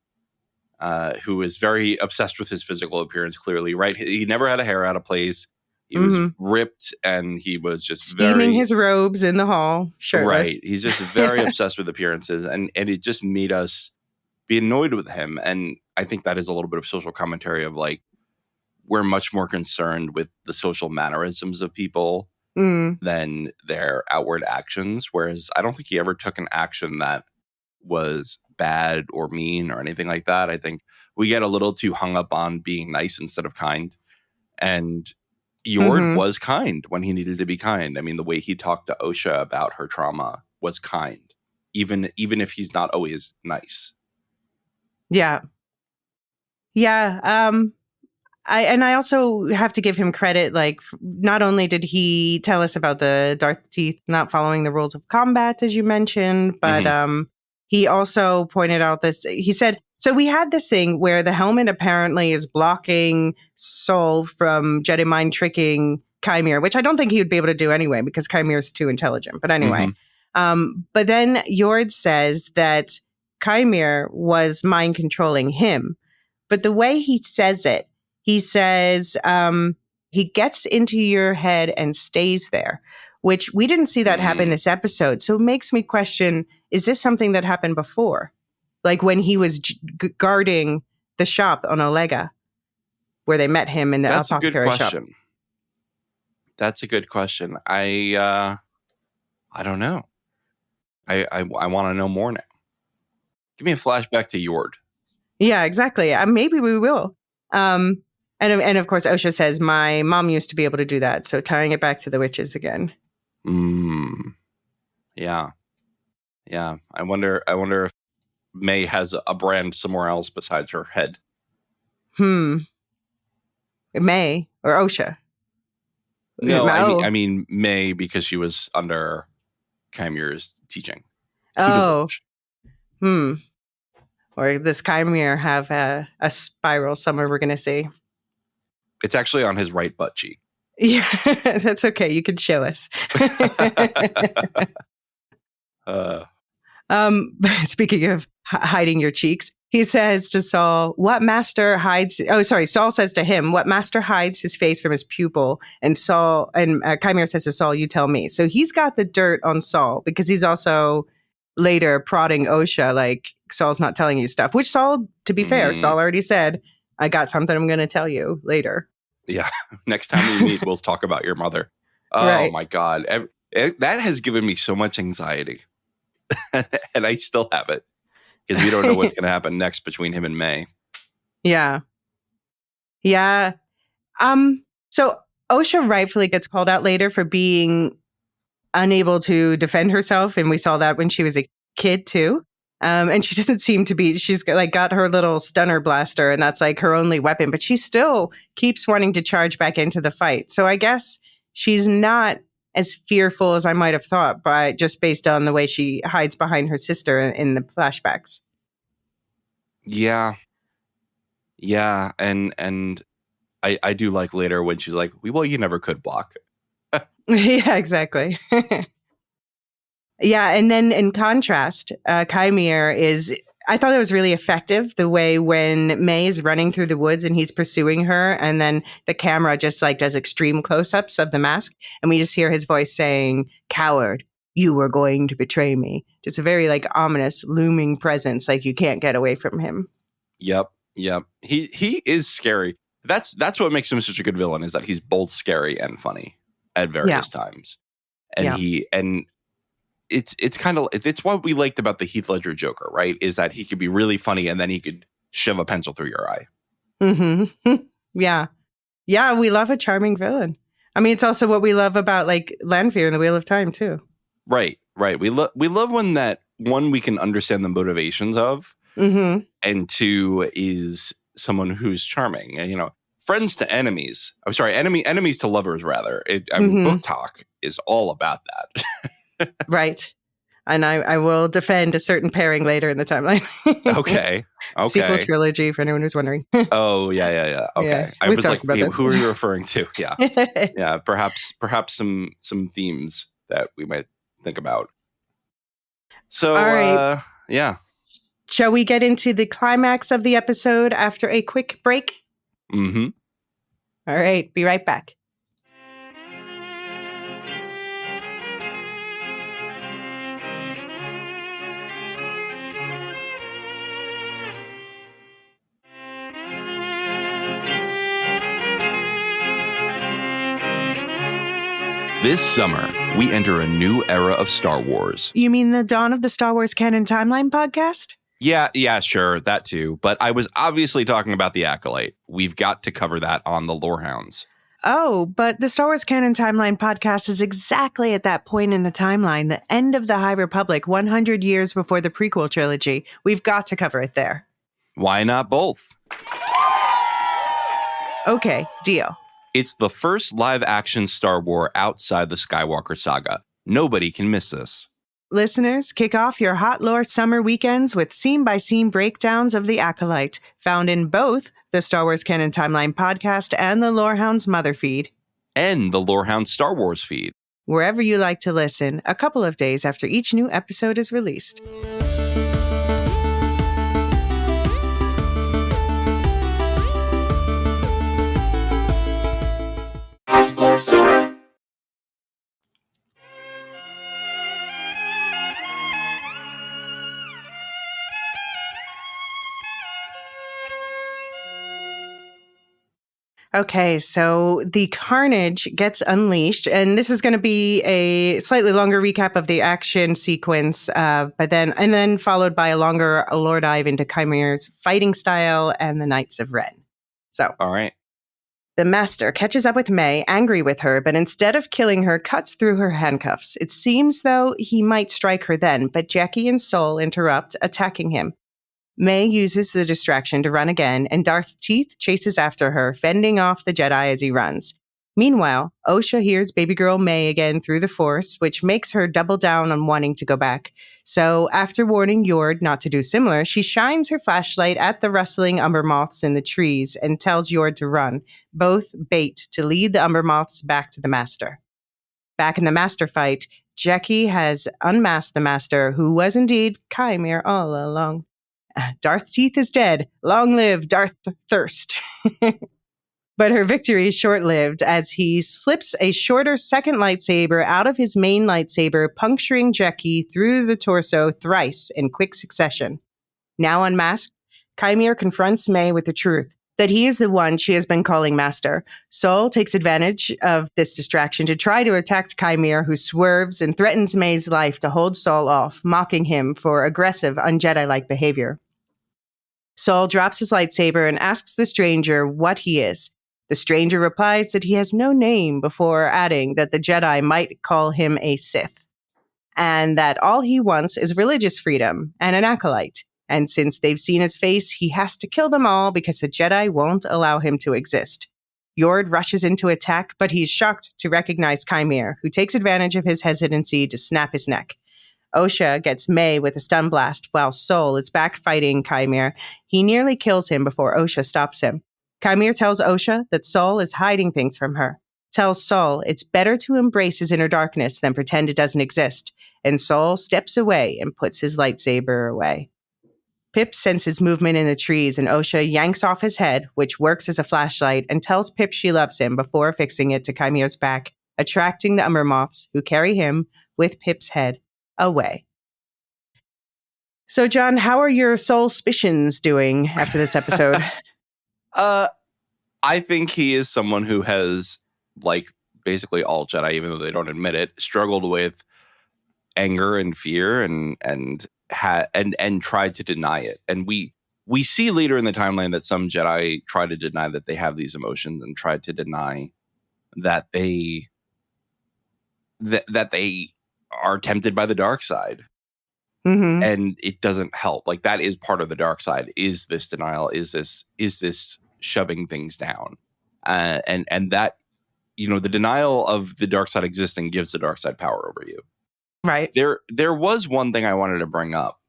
who was very obsessed with his physical appearance, clearly, right? He never had a hair out of place. He was ripped, and he was just steaming his robes in the hall. Shirtless. Right. He's just very obsessed with appearances, and it just made us be annoyed with him. And I think that is a little bit of social commentary of like, we're much more concerned with the social mannerisms of people than their outward actions. Whereas I don't think he ever took an action that was bad or mean or anything like that. I think we get a little too hung up on being nice instead of kind. And Yord was kind when he needed to be kind. I mean, the way he talked to Osha about her trauma was kind, even if he's not always nice. Yeah. I also have to give him credit. Like, not only did he tell us about the Darth Teeth not following the rules of combat, as you mentioned, but he also pointed out this. He said, so we had this thing where the helmet apparently is blocking Saul from Jedi mind tricking Chimere, which I don't think he would be able to do anyway because Chimere is too intelligent. But anyway, but then Yord says that Chimere was mind controlling him. But the way he says it, he says he gets into your head and stays there, which we didn't see that happen this episode. So it makes me question, is this something that happened before? Like when he was guarding the shop on Olega, where they met him in the apothecary shop. That's a good question. I don't know. I want to know more now. Give me a flashback to Yord. Yeah, exactly. Maybe we will. And of course, Osha says, my mom used to be able to do that. So tying it back to the witches again. Yeah. I wonder if May has a brand somewhere else besides her head. May or Osha? No, I mean May, because she was under Chimere's teaching. Oh. Or does Chimere have a spiral somewhere we're going to see? It's actually on his right butt cheek. Yeah, that's okay. You can show us. Speaking of hiding your cheeks, he says to Saul, Saul says to him, what master hides his face from his pupil? And Chimere says to Saul, you tell me. So he's got the dirt on Saul because he's also later prodding Osha, like, Saul's not telling you stuff, which Saul, to be fair, Saul already said, I got something I'm going to tell you later. Yeah. Next time we meet, we'll talk about your mother. Oh my God. That has given me so much anxiety. And I still have it because we don't know what's going to happen next between him and May. Yeah. So Osha rightfully gets called out later for being unable to defend herself. And we saw that when she was a kid too. And she doesn't seem to be, she's got her little stunner blaster and that's like her only weapon, but she still keeps wanting to charge back into the fight. So I guess she's not as fearful as I might have thought, but just based on the way she hides behind her sister in the flashbacks. Yeah. And I do like later when she's like, well, you never could block. Yeah, exactly. Yeah, and then in contrast, Chimere I thought it was really effective, the way when May is running through the woods and he's pursuing her, and then the camera just like does extreme close-ups of the mask, and we just hear his voice saying, coward, you were going to betray me. Just a very like ominous, looming presence, like you can't get away from him. Yep. He is scary. That's what makes him such a good villain, is that he's both scary and funny at various times. and it's kind of it's what we liked about the Heath Ledger Joker, right? Is that he could be really funny and then he could shove a pencil through your eye. Mm-hmm. Yeah, we love a charming villain. I mean, it's also what we love about like Lanfear in the Wheel of Time too. Right. We love when that one we can understand the motivations of, and two is someone who's charming. And friends to enemies. I'm sorry, enemies to lovers rather. Book talk is all about that. Right. And I will defend a certain pairing later in the timeline. Okay. Sequel trilogy, for anyone who's wondering. Oh, yeah. Okay. Yeah, I was like, who are you referring to? Yeah. Yeah. Perhaps some themes that we might think about. So, all right. Yeah. Shall we get into the climax of the episode after a quick break? Mm-hmm. All right. Be right back. This summer, we enter a new era of Star Wars. You mean the dawn of the Star Wars Canon Timeline podcast? Yeah, sure, that too. But I was obviously talking about the Acolyte. We've got to cover that on the Lorehounds. Oh, but the Star Wars Canon Timeline podcast is exactly at that point in the timeline, the end of the High Republic, 100 years before the prequel trilogy. We've got to cover it there. Why not both? Okay, deal. It's the first live-action Star Wars outside the Skywalker saga. Nobody can miss this. Listeners, kick off your hot lore summer weekends with scene-by-scene breakdowns of the Acolyte, found in both the Star Wars Canon Timeline podcast and the Lorehounds Mother feed. And the Lorehounds Star Wars feed. Wherever you like to listen, a couple of days after each new episode is released. Okay, so the carnage gets unleashed, and this is going to be a slightly longer recap of the action sequence, but then followed by a longer lore dive into Chimere's fighting style and the Knights of Ren. So, all right. The Master catches up with May, angry with her, but instead of killing her, cuts through her handcuffs. It seems though he might strike her then, but Jackie and Sol interrupt, attacking him. May uses the distraction to run again, and Darth Teeth chases after her, fending off the Jedi as he runs. Meanwhile, Osha hears baby girl May again through the Force, which makes her double down on wanting to go back. So, after warning Yord not to do similar, she shines her flashlight at the rustling umber moths in the trees and tells Yord to run, both bait to lead the umber moths back to the Master. Back in the Master fight, Jackie has unmasked the Master, who was indeed Chimere all along. Darth Teeth is dead. Long live Darth Thirst. But her victory is short-lived as he slips a shorter second lightsaber out of his main lightsaber, puncturing Jackie through the torso thrice in quick succession. Now unmasked, Chimere confronts May with the truth, that he is the one she has been calling Master. Sol takes advantage of this distraction to try to attack Chimere, who swerves and threatens May's life to hold Sol off, mocking him for aggressive, un-Jedi-like behavior. Sol drops his lightsaber and asks the stranger what he is. The stranger replies that he has no name, before adding that the Jedi might call him a Sith, and that all he wants is religious freedom and an acolyte. And since they've seen his face, he has to kill them all because the Jedi won't allow him to exist. Yord rushes into attack, but he's shocked to recognize Chimere, who takes advantage of his hesitancy to snap his neck. Osha gets May with a stun blast while Sol is back fighting Chimere. He nearly kills him before Osha stops him. Chimere tells Osha that Sol is hiding things from her. Tells Sol it's better to embrace his inner darkness than pretend it doesn't exist. And Sol steps away and puts his lightsaber away. Pip senses movement in the trees, and Osha yanks off his head, which works as a flashlight, and tells Pip she loves him before fixing it to Chimere's back, attracting the Umber Moths, who carry him, with Pip's head, away. So, John, how are your soul suspicions doing after this episode? I think he is someone who has, like, basically all Jedi, even though they don't admit it, struggled with anger and fear and tried to deny it. And we see later in the timeline that some Jedi try to deny that they have these emotions and try to deny that they that they are tempted by the dark side. Mm-hmm. And it doesn't help. Like, that is part of the dark side, is this denial, is this shoving things down, and that, the denial of the dark side existing gives the dark side power over you. Right. There was one thing I wanted to bring up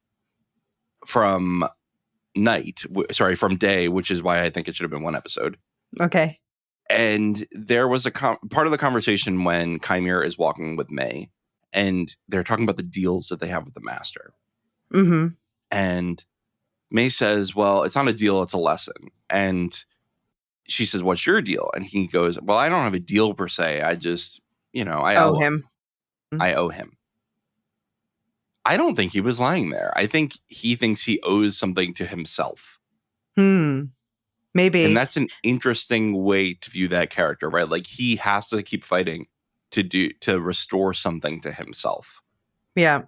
from from Day, which is why I think it should have been one episode. Okay. And there was a part of the conversation when Chimera is walking with May, and they're talking about the deals that they have with the Master. Mm-hmm. And May says, well, it's not a deal, it's a lesson. And she says, what's your deal? And he goes, well, I don't have a deal per se. I just, I owe him. I owe him. I don't think he was lying there. I think he thinks he owes something to himself. Maybe. And that's an interesting way to view that character, right? Like, he has to keep fighting to restore something to himself. Yeah.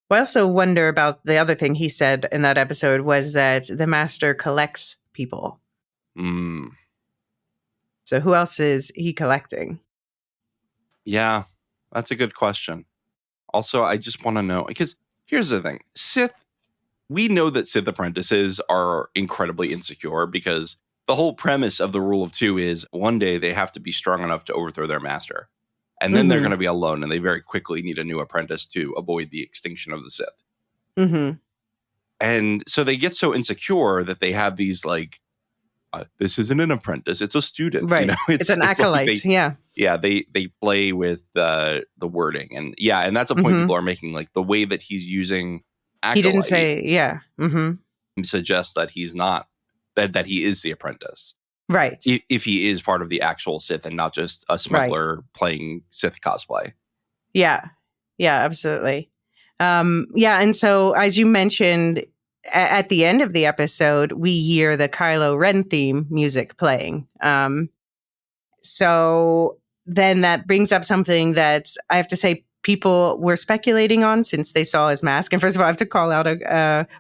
Well, I also wonder about the other thing he said in that episode was that the Master collects people. So who else is he collecting? Yeah, that's a good question. Also, I just want to know, because here's the thing. We know that Sith apprentices are incredibly insecure, because the whole premise of the rule of two is one day they have to be strong enough to overthrow their master. And then they're going to be alone, and they very quickly need a new apprentice to avoid the extinction of the Sith. Mm-hmm. And so they get so insecure that they have these, like, this isn't an apprentice, it's a student. Right. It's an acolyte. Like they play with the wording. And that's a point people are making. Like, the way that he's using acolyte, he didn't say, suggests that he's not, that he is the apprentice. Right. If he is part of the actual Sith and not just a smuggler playing Sith cosplay. Yeah. Yeah, absolutely. And so, as you mentioned, at the end of the episode, we hear the Kylo Ren theme music playing. So then that brings up something that I have to say people were speculating on since they saw his mask. And first of all, I have to call out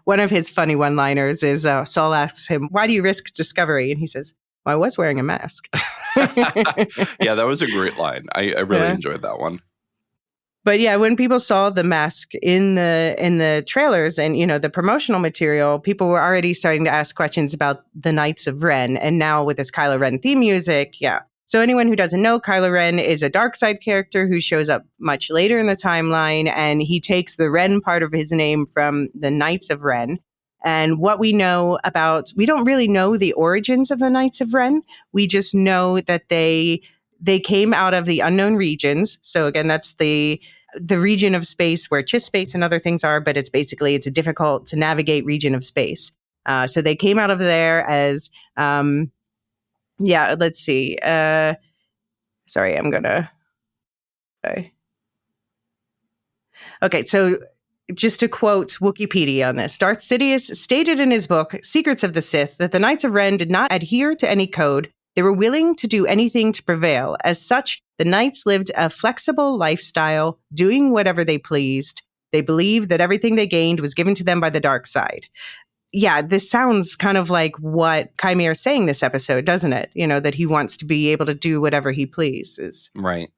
one of his funny one-liners is Saul asks him, why do you risk discovery? And he says, well, I was wearing a mask. Yeah, that was a great line. I really enjoyed that one. But yeah, when people saw the mask in the trailers and, the promotional material, people were already starting to ask questions about the Knights of Ren. And now with this Kylo Ren theme music, yeah. So anyone who doesn't know, Kylo Ren is a dark side character who shows up much later in the timeline, and he takes the Ren part of his name from the Knights of Ren. And what we know about, we don't really know the origins of the Knights of Ren. We just know that they came out of the unknown regions. So again, that's the region of space where Chiss space and other things are, but it's a difficult to navigate region of space. So they came out of there as, let's see. Sorry, I'm gonna. Okay, so just to quote Wikipedia on this, Darth Sidious stated in his book, Secrets of the Sith, that the Knights of Ren did not adhere to any code. They were willing to do anything to prevail. As such, the Knights lived a flexible lifestyle, doing whatever they pleased. They believed that everything they gained was given to them by the dark side. Yeah, this sounds kind of like what Chimera is saying this episode, doesn't it? That he wants to be able to do whatever he pleases. Right.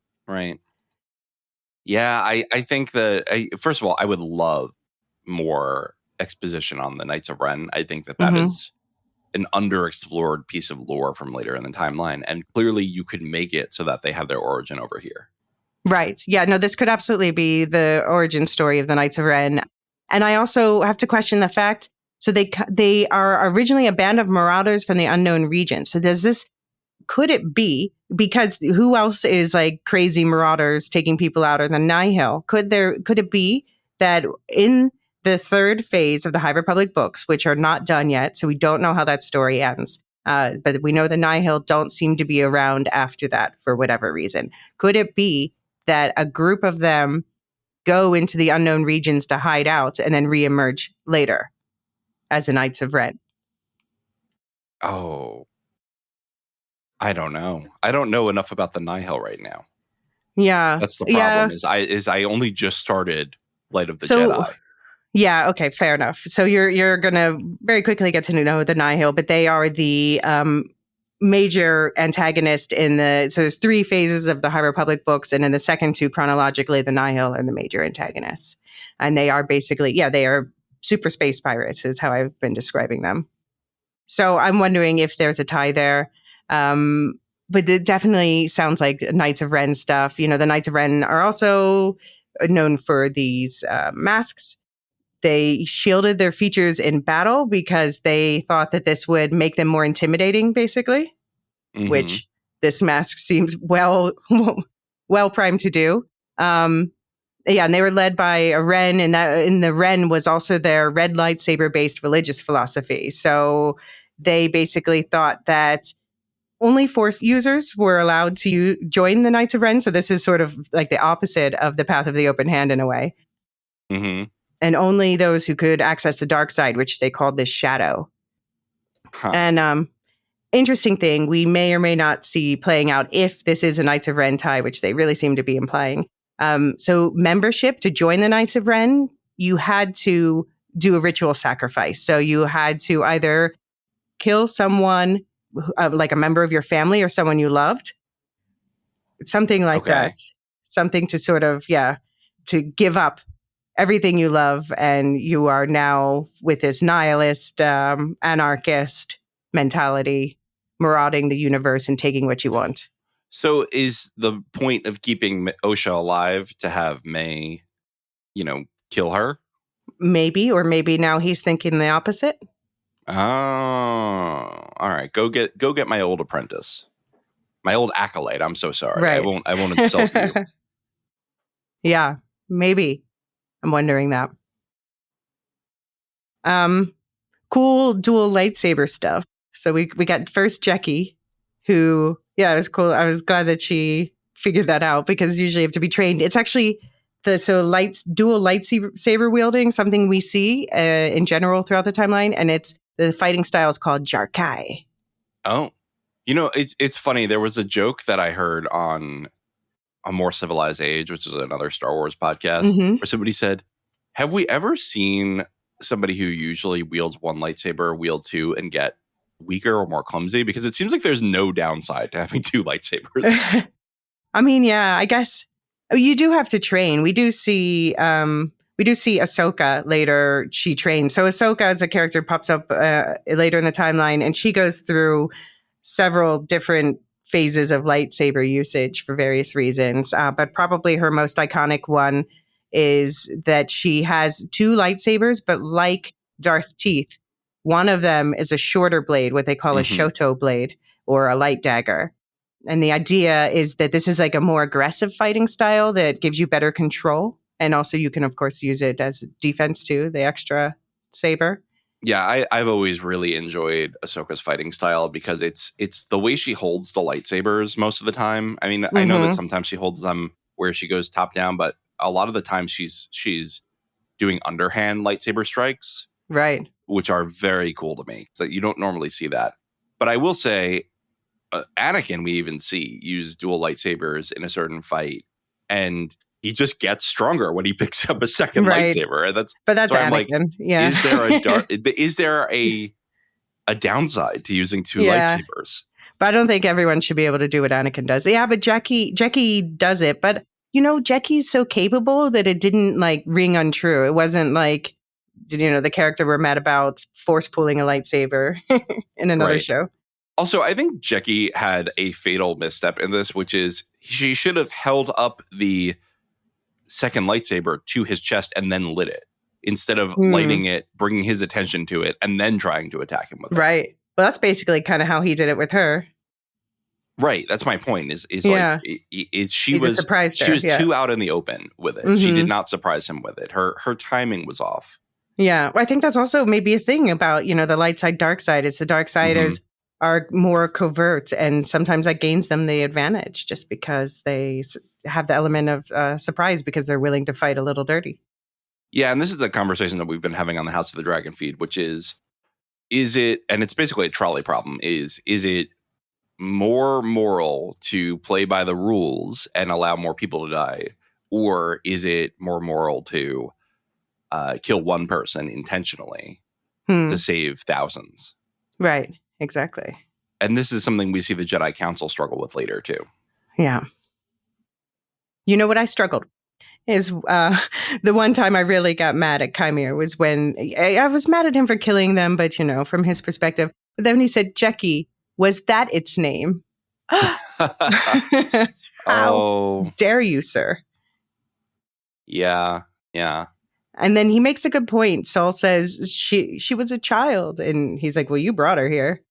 Yeah, I think that, first of all, I would love more exposition on the Knights of Ren. I think that is an underexplored piece of lore from later in the timeline. And clearly you could make it so that they have their origin over here. Right. Yeah, no, this could absolutely be the origin story of the Knights of Ren. And I also have to question the fact, so they are originally a band of marauders from the unknown region. So could it be, because who else is like crazy marauders taking people out of the Nihil? Could it be that in the third phase of the High Republic books, which are not done yet, so we don't know how that story ends, but we know the Nihil don't seem to be around after that for whatever reason. Could it be that a group of them go into the unknown regions to hide out and then reemerge later as the Knights of Ren? Oh. I don't know. I don't know enough about the Nihil right now. Yeah. That's the Yeah. problem. Is I only just started Light of the So Jedi. yeah, okay, fair enough. So you're gonna very quickly get to know the Nihil, but they are the major antagonist in the. So there's 3 phases of the High Republic books, and in the second 2 chronologically, the Nihil are the major antagonists, and they are basically they are super space pirates, is how I've been describing them. So I'm wondering if there's a tie there. But it definitely sounds like Knights of Ren stuff. The Knights of Ren are also known for these masks. They shielded their features in battle because they thought that this would make them more intimidating, basically, which this mask seems well primed to do. And they were led by a Ren, and the Ren was also their red lightsaber based religious philosophy. So they basically thought that only Force users were allowed to join the Knights of Ren. So this is sort of like the opposite of the path of the open hand in a way. Mm-hmm. And only those who could access the dark side, which they called the shadow. Huh. And interesting thing, we may or may not see playing out if this is a Knights of Ren tie, which they really seem to be implying. So membership to join the Knights of Ren, you had to do a ritual sacrifice. So you had to either kill someone, like a member of your family or someone you loved, something like that. Something to sort of, to give up everything you love, and you are now with this nihilist, anarchist mentality, marauding the universe and taking what you want. So is the point of keeping Osha alive to have May, kill her? Maybe, or maybe now he's thinking the opposite. Oh, all right. Go get my old apprentice, my old acolyte. I'm so sorry. Right. I won't insult you. Yeah, maybe. I'm wondering that. Cool dual lightsaber stuff. So we got first Jackie, who, it was cool. I was glad that she figured that out, because usually you have to be trained. It's actually dual lightsaber wielding, something we see in general throughout the timeline, and the fighting style is called Jarkai. Oh, it's funny. There was a joke that I heard on A More Civilized Age, which is another Star Wars podcast, where somebody said, have we ever seen somebody who usually wields one lightsaber wield 2 and get weaker or more clumsy? Because it seems like there's no downside to having 2 lightsabers. I mean, yeah, I guess you do have to train. We do see Ahsoka later. She trains. So Ahsoka as a character pops up later in the timeline, and she goes through several different phases of lightsaber usage for various reasons. But probably her most iconic one is that she has 2 lightsabers, but like Darth Teeth, one of them is a shorter blade, what they call a Shoto blade, or a light dagger. And the idea is that this is like a more aggressive fighting style that gives you better control. And also you can, of course, use it as defense too, the extra saber. Yeah, I've always really enjoyed Ahsoka's fighting style, because it's the way she holds the lightsabers most of the time. I mean, I know that sometimes she holds them where she goes top down, but a lot of the time she's doing underhand lightsaber strikes, right? Which are very cool to me. So you don't normally see that. But I will say, Anakin, we even see use dual lightsabers in a certain fight, and he just gets stronger when he picks up a second lightsaber. That's Anakin. Like, yeah. Is there a downside to using 2 lightsabers? But I don't think everyone should be able to do what Anakin does. Yeah, but Jackie does it. But Jackie's so capable that it didn't like ring untrue. It wasn't like the character we're mad about force pulling a lightsaber in another show. Also, I think Jackie had a fatal misstep in this, which is she should have held up the second lightsaber to his chest and then lit it, instead of lighting it, bringing his attention to it, and then trying to attack him with it. Right. Well, that's basically kind of how he did it with her. Right. That's my point. She was surprised her. She was too out in the open with it. She did not surprise him with it. Her timing was off. Yeah. Well, I think that's also maybe a thing about, the light side, dark side. Is the dark siders are more covert, and sometimes that gains them the advantage just because they have the element of surprise, because they're willing to fight a little dirty. Yeah, and this is a conversation that we've been having on the House of the Dragon feed, which is it, and it's basically a trolley problem, is it more moral to play by the rules and allow more people to die, or is it more moral to kill one person intentionally to save thousands? Right. Exactly. And this is something we see the Jedi Council struggle with later too. Yeah. You know what I struggled is the one time I really got mad at Chimera was when I was mad at him for killing them, but from his perspective. But then he said, "Jecki, was that its name?" How dare you, sir? Yeah. Yeah. And then he makes a good point. Saul says she was a child, and he's like, "Well, you brought her here."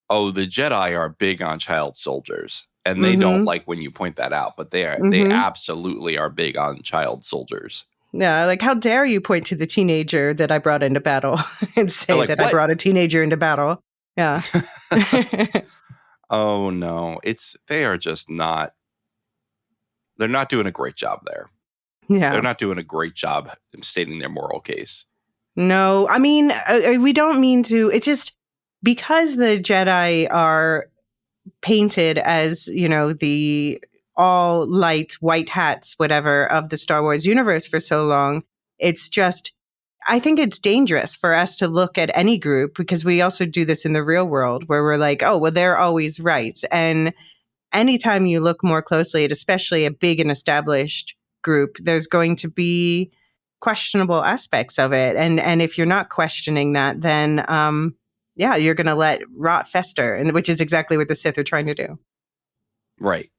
Oh, the Jedi are big on child soldiers, and they don't like when you point that out, but they absolutely are big on child soldiers. Yeah, like, how dare you point to the teenager that I brought into battle and say like, that what? I brought a teenager into battle. Yeah. Oh no, they are just not. They're not doing a great job there. Yeah, they're not doing a great job stating their moral case. No, I mean, we don't mean to. It's just because the Jedi are painted as, the all light white hats, whatever, of the Star Wars universe for so long. It's just, I think it's dangerous for us to look at any group, because we also do this in the real world where we're like, oh, well, they're always right. And anytime you look more closely at especially a big and established group, there's going to be questionable aspects of it. And if you're not questioning that, then you're going to let rot fester, and which is exactly what the Sith are trying to do. Right.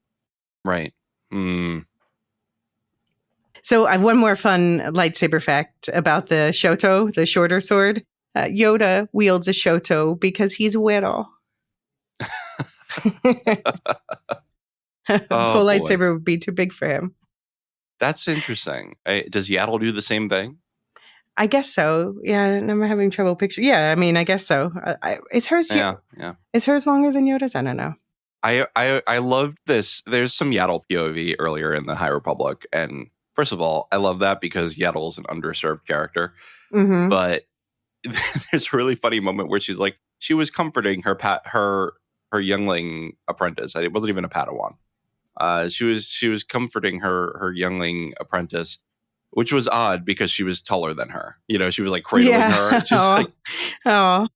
So I have one more fun lightsaber fact about the Shoto, the shorter sword. Yoda wields a Shoto because he's a widow. Full lightsaber would be too big for him. That's interesting. Does Yaddle do the same thing? I guess so. Yeah, and I'm having trouble picturing. Yeah, I mean, I guess so. Is hers? Yeah. Is hers longer than Yoda's? I don't know. I loved this. There's some Yaddle POV earlier in the High Republic, and first of all, I love that because Yaddle is an underserved character. Mm-hmm. But there's a really funny moment where she's like, she was comforting her youngling apprentice. It wasn't even a Padawan. She was comforting her youngling apprentice, which was odd because she was taller than her. She was like cradling her. It's just like, oh,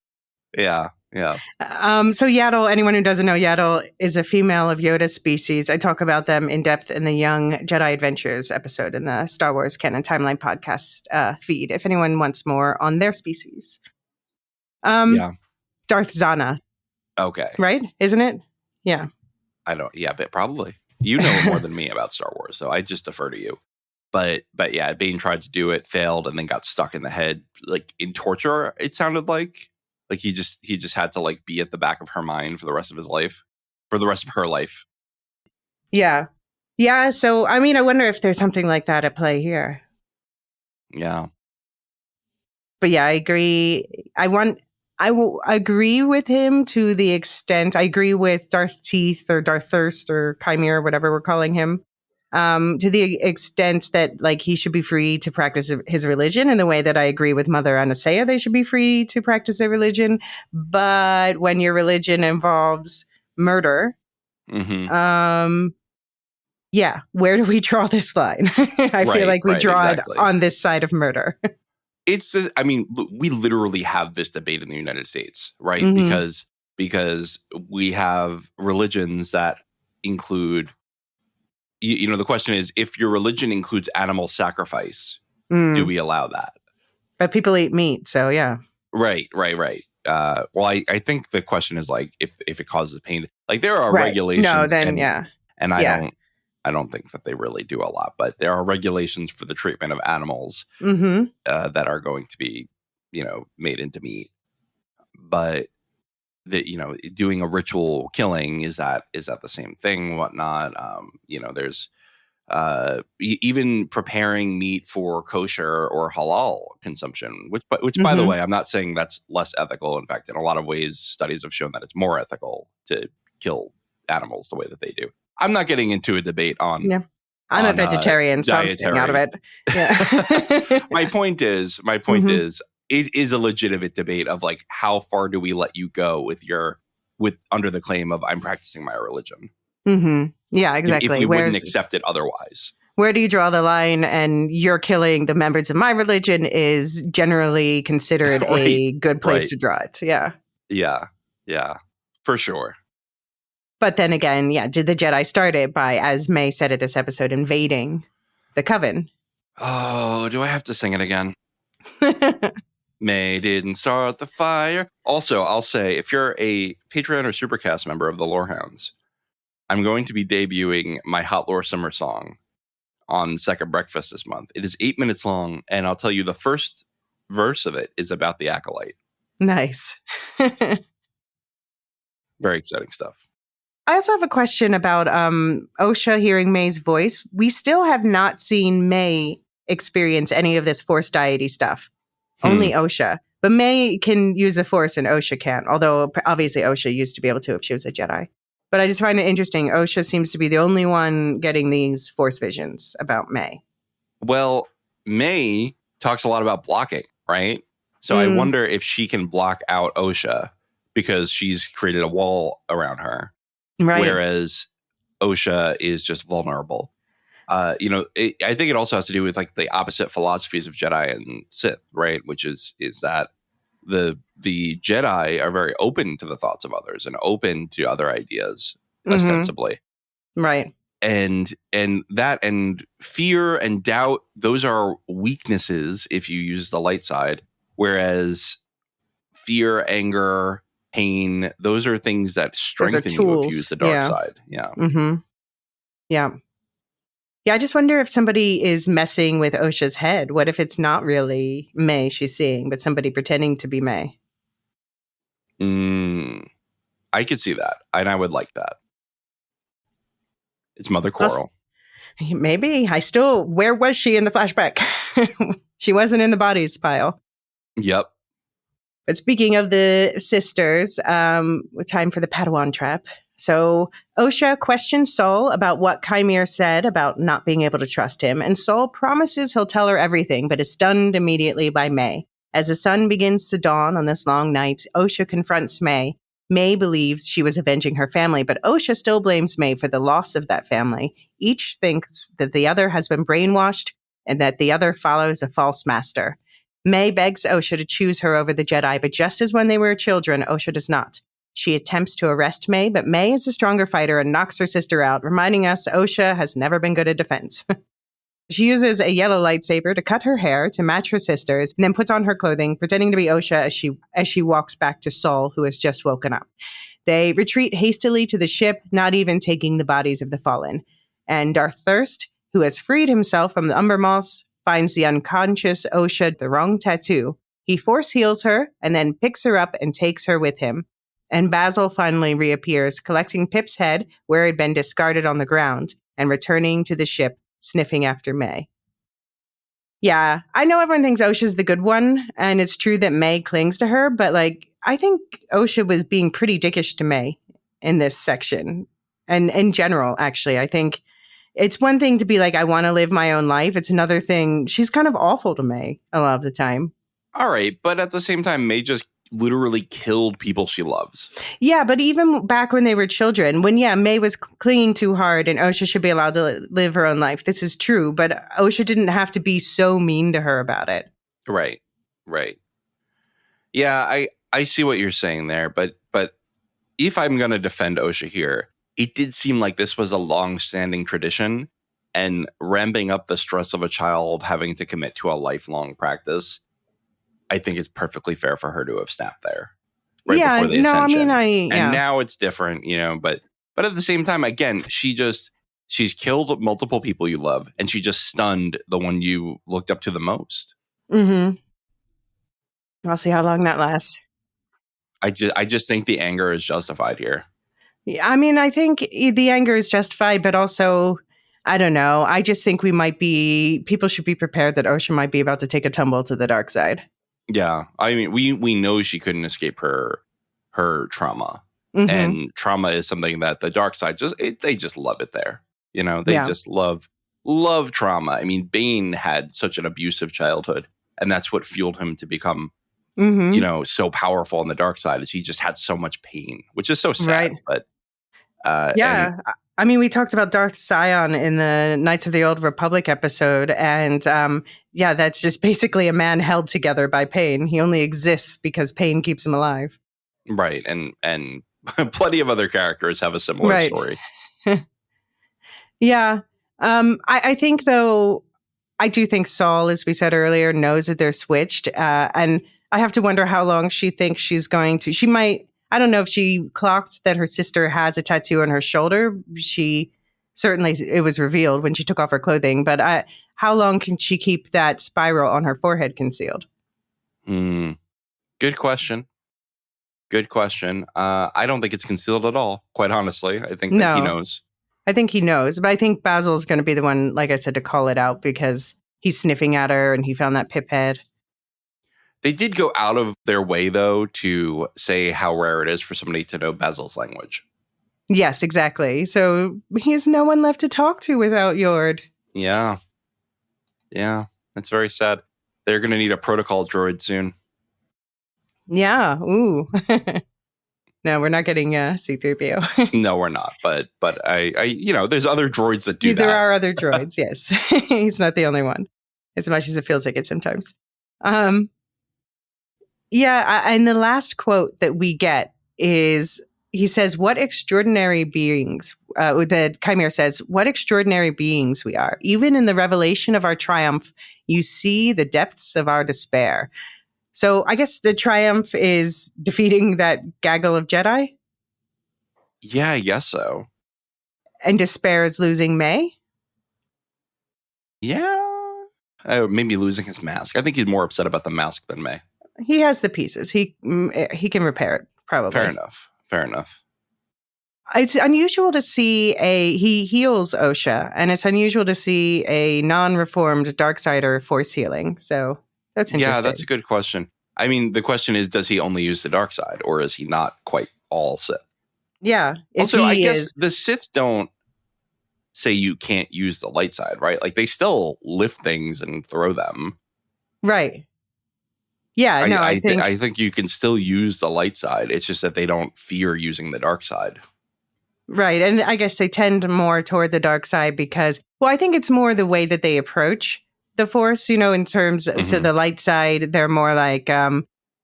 yeah. So Yaddle, anyone who doesn't know, Yaddle is a female of Yoda's species. I talk about them in depth in the Young Jedi Adventures episode in the Star Wars Canon Timeline podcast feed, if anyone wants more on their species. Darth Zana. Okay. Right? Isn't it? Yeah. I don't. Yeah, but probably. You know more than me about Star Wars, so I just defer to you. But yeah, Bane tried to do it, failed, and then got stuck in the head, like in torture. It sounded like he just had to like be at the back of her mind for the rest of his life, for the rest of her life. Yeah. So I mean, I wonder if there's something like that at play here. Yeah. But yeah, I agree. I will agree with him to the extent I agree with Darth Teeth or Darth Thirst or Chimera, whatever we're calling him, to the extent that like he should be free to practice his religion in the way that I agree with Mother Anasea, they should be free to practice their religion. But when your religion involves murder, where do we draw this line? I feel like we draw it on this side of murder. I mean, we literally have this debate in the United States, right? Because we have religions that include, the question is, if your religion includes animal sacrifice, do we allow that? But people eat meat, so yeah. Right. Well, I think the question is like, if it causes pain, like there are regulations. No, then and I don't think that they really do a lot, but there are regulations for the treatment of animals that are going to be, made into meat. But doing a ritual killing, is that the same thing? Whatnot? There's even preparing meat for kosher or halal consumption, which by the way, I'm not saying that's less ethical. In fact, in a lot of ways, studies have shown that it's more ethical to kill animals the way that they do. I'm not getting into a debate on. Yeah, I'm a vegetarian, so I'm staying out of it. Yeah. My point is, it is a legitimate debate of like, how far do we let you go with your with under the claim of I'm practicing my religion. Mm-hmm. Yeah, exactly. If we wouldn't accept it otherwise. Where do you draw the line? And you're killing the members of my religion is generally considered Right, a good place right. to draw it. Yeah. Yeah, for sure. But then again, yeah, did the Jedi start it by, as May said at this episode, invading the Coven? Oh, do I have to sing it again? May didn't start the fire. Also, I'll say, if you're a Patreon or Supercast member of the Lorehounds, I'm going to be debuting my Hot Lore Summer song on Second Breakfast this month. It is 8 minutes long, and I'll tell you the first verse of it is about the Acolyte. Nice. Very exciting stuff. I also have a question about Osha hearing May's voice. We still have not seen May experience any of this Force deity stuff. Only Osha. But May can use the Force and Osha can't, although obviously Osha used to be able to if she was a Jedi. But I just find it interesting. Osha seems to be the only one getting these Force visions about May. Well, May talks a lot about blocking, right? So I wonder if she can block out Osha because she's created a wall around her. Right. Whereas Osha is just vulnerable. I think it also has to do with like the opposite philosophies of Jedi and Sith, right? Which is that the Jedi are very open to the thoughts of others and open to other ideas, ostensibly. Right. And that and fear and doubt, those are weaknesses if you use the light side. Whereas fear, anger, pain, those are things that strengthen you if you use the dark side. Yeah. Mm-hmm. Yeah. Yeah, I just wonder if somebody is messing with Osha's head. What if it's not really May she's seeing, but somebody pretending to be May? I could see that. And I would like that. It's Mother Coral. Maybe. Where was she in the flashback? She wasn't in the bodies pile. Yep. But speaking of the sisters, time for the Padawan trap. So Osha questions Saul about what Chimere said about not being able to trust him, and Saul promises he'll tell her everything, but is stunned immediately by May. As the sun begins to dawn on this long night, Osha confronts May. May believes she was avenging her family, but Osha still blames May for the loss of that family. Each thinks that the other has been brainwashed and that the other follows a false master. May begs Osha to choose her over the Jedi, but just as when they were children, Osha does not. She attempts to arrest May, but May is a stronger fighter and knocks her sister out, reminding us Osha has never been good at defense. She uses a yellow lightsaber to cut her hair to match her sister's, and then puts on her clothing, pretending to be Osha as she walks back to Saul, who has just woken up. They retreat hastily to the ship, not even taking the bodies of the fallen. And Darth Thirst, who has freed himself from the Umber Moths, finds the unconscious Osha the wrong tattoo. He force heals her, and then picks her up and takes her with him. And Bazil finally reappears, collecting Pip's head where it had been discarded on the ground, and returning to the ship, sniffing after May. Yeah, I know everyone thinks Osha's the good one, and it's true that May clings to her, but I think Osha was being pretty dickish to May in this section. And in general, actually, I think it's one thing to be like, I want to live my own life. It's another thing. She's kind of awful to May a lot of the time. All right, but at the same time, May just literally killed people she loves. Yeah, but even back when they were children, when May was clinging too hard and Osha should be allowed to live her own life. This is true, but Osha didn't have to be so mean to her about it. Right. Yeah, I see what you're saying there, but if I'm going to defend Osha here, it did seem like this was a long-standing tradition, and ramping up the stress of a child having to commit to a lifelong practice, I think it's perfectly fair for her to have snapped there before the ascension. And now it's different, but at the same time, again, she's killed multiple people you love, and she just stunned the one you looked up to the most. Mm-hmm. I'll see how long that lasts. I just think the anger is justified here. Yeah, I mean, I think the anger is justified, but also, I don't know. I just think people should be prepared that Osha might be about to take a tumble to the dark side. Yeah, I mean, we know she couldn't escape her trauma, and trauma is something that the dark side they just love it there. They just love trauma. I mean, Bane had such an abusive childhood, and that's what fueled him to become so powerful on the dark side is he just had so mumuch pain, which is so sad. Right. But I mean, we talked about Darth Sion in the Knights of the Old Republic episode, and that's just basically a man held together by pain. He only exists because pain keeps him alive. Right, and plenty of other characters have a similar story. Yeah. I think, though, I do think Saul, as we said earlier, knows that they're switched. And I have to wonder how long she thinks she's going to. She might, I don't know if she clocked that her sister has a tattoo on her shoulder. She certainly, it was revealed when she took off her clothing. But how long can she keep that spiral on her forehead concealed? Good question. Good question. I don't think it's concealed at all, quite honestly. I think that he knows. I think he knows, but I think Bazil is going to be the one, like I said, to call it out because he's sniffing at her and he found that pip head. They did go out of their way, though, to say how rare it is for somebody to know Bazil's language. Yes, exactly. So he has no one left to talk to without Yord. Yeah. Yeah, that's very sad. They're going to need a protocol droid soon. Yeah. Ooh. No, we're not getting C-3PO. No, we're not. But I there's other droids that do that. There are other droids, yes. He's not the only one, as much as it feels like it sometimes. And the last quote that we get is, he says, what extraordinary beings, the Chimera says, what extraordinary beings we are. Even in the revelation of our triumph, you see the depths of our despair. So I guess the triumph is defeating that gaggle of Jedi? Yeah, I guess so. And despair is losing May? Yeah. Maybe losing his mask. I think he's more upset about the mask than May. He has the pieces. He can repair it, probably. Fair enough. It's unusual to see he heals Osha, and it's unusual to see a non-reformed Darksider force healing. So that's interesting. Yeah, that's a good question. I mean, the question is, does he only use the dark side, or is he not quite all Sith? Yeah. Also, I guess the Sith don't say you can't use the light side, right? Like, they still lift things and throw them. Right. Yeah, I think you can still use the light side. It's just that they don't fear using the dark side. Right. And I guess they tend more toward the dark side because, well, I think it's more the way that they approach the Force, in terms, so the light side, they're more like,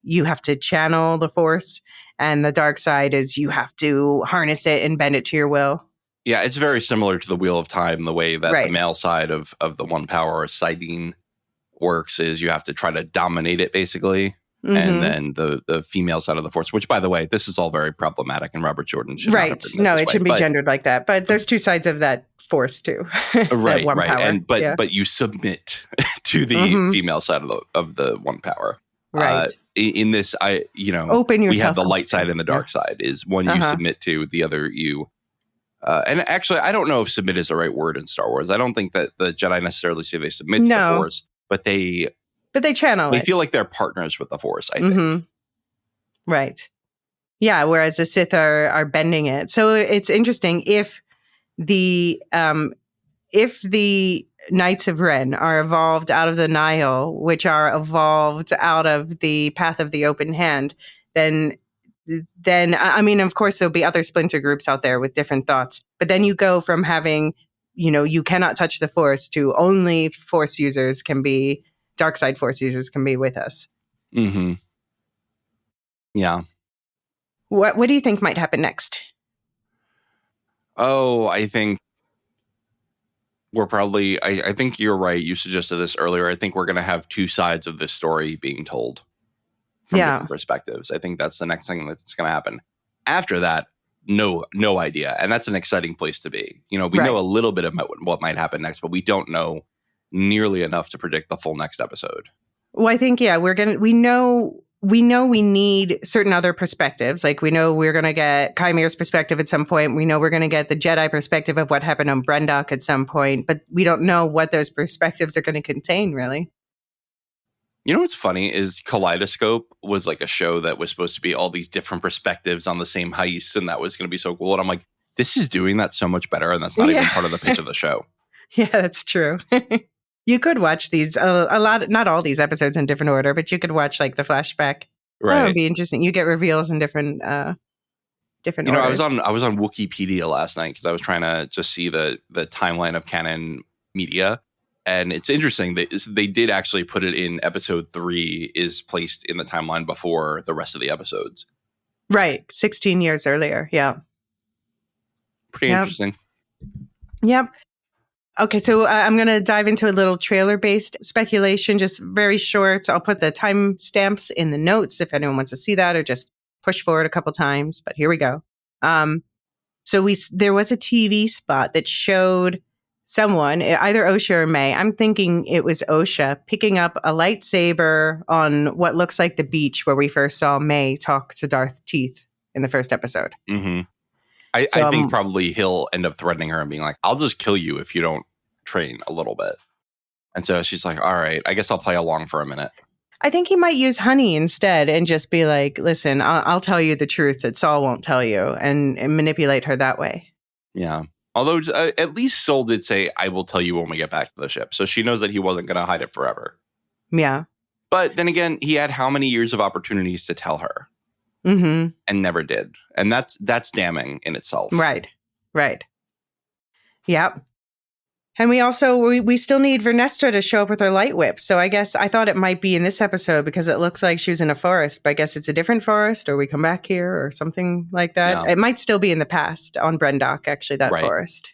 you have to channel the Force, and the dark side is you have to harness it and bend it to your will. Yeah, it's very similar to the Wheel of Time, the way that the male side of the one power siding works is you have to try to dominate it, basically. And then the female side of the Force, which, by the way, this is all very problematic, and Robert Jordan should not have written it shouldn't be gendered like that. But there's two sides of that Force too. Right. Power. But you submit to the female side of the one power. Right. In this, open yourself. We have the light side and the dark side. Is one you submit to, the other you. And actually, I don't know if submit is the right word in Star Wars. I don't think that the Jedi necessarily say they submit to the Force, but they channel They it. feel like they're partners with the Force, I think. Right. Yeah, whereas the Sith are bending it. So it's interesting if the Knights of Ren are evolved out of the Nihil, which are evolved out of the Path of the Open Hand, then I mean, of course, there'll be other splinter groups out there with different thoughts. But then you go from having, you cannot touch the Force to only Force users can be. Dark side Force users can be with us. Yeah. What do you think might happen next? Oh, I think we're probably, I think you're right. You suggested this earlier. I think we're going to have two sides of this story being told from different perspectives. I think that's the next thing that's going to happen. After that, no idea. And that's an exciting place to be. We know a little bit about what might happen next, but we don't know nearly enough to predict the full next episode. Well, I think, we know we need certain other perspectives. Like, we know we're going to get Chimera's perspective at some point. We know we're going to get the Jedi perspective of what happened on Brendok at some point, but we don't know what those perspectives are going to contain, really. What's funny is Kaleidoscope was like a show that was supposed to be all these different perspectives on the same heist, and that was going to be so cool. And I'm like, this is doing that so much better, and that's not even part of the pitch of the show. Yeah, that's true. You could watch these a lot, not all these episodes in different order, but you could watch like the flashback. Right. That would be interesting. You get reveals in different You know, orders. I was on Wikipedia last night because I was trying to just see the timeline of canon media, and it's interesting that they did actually put it in episode 3 is placed in the timeline before the rest of the episodes. Right, 16 years earlier. Yeah, pretty interesting. Yep. Okay, so I'm going to dive into a little trailer-based speculation, just very short. I'll put the timestamps in the notes if anyone wants to see that, or just push forward a couple times. But here we go. So there was a TV spot that showed someone, either Osha or May. I'm thinking it was Osha picking up a lightsaber on what looks like the beach where we first saw May talk to Darth Teeth in the first episode. Mm-hmm. I think probably he'll end up threatening her and being like, I'll just kill you if you don't train a little bit. And so she's like, all right, I guess I'll play along for a minute. I think he might use honey instead and just be like, listen, I'll tell you the truth that Saul won't tell you, and manipulate her that way. Yeah. Although at least Saul did say, I will tell you when we get back to the ship. So she knows that he wasn't going to hide it forever. Yeah. But then again, he had how many years of opportunities to tell her? Mm-hmm. And never did. And that's damning in itself. Right. Yep. And we still need Vernestra to show up with her light whip. So I guess I thought it might be in this episode because it looks like she was in a forest, but I guess it's a different forest, or we come back here or something like that. Yeah. It might still be in the past on Brendock, actually, that forest.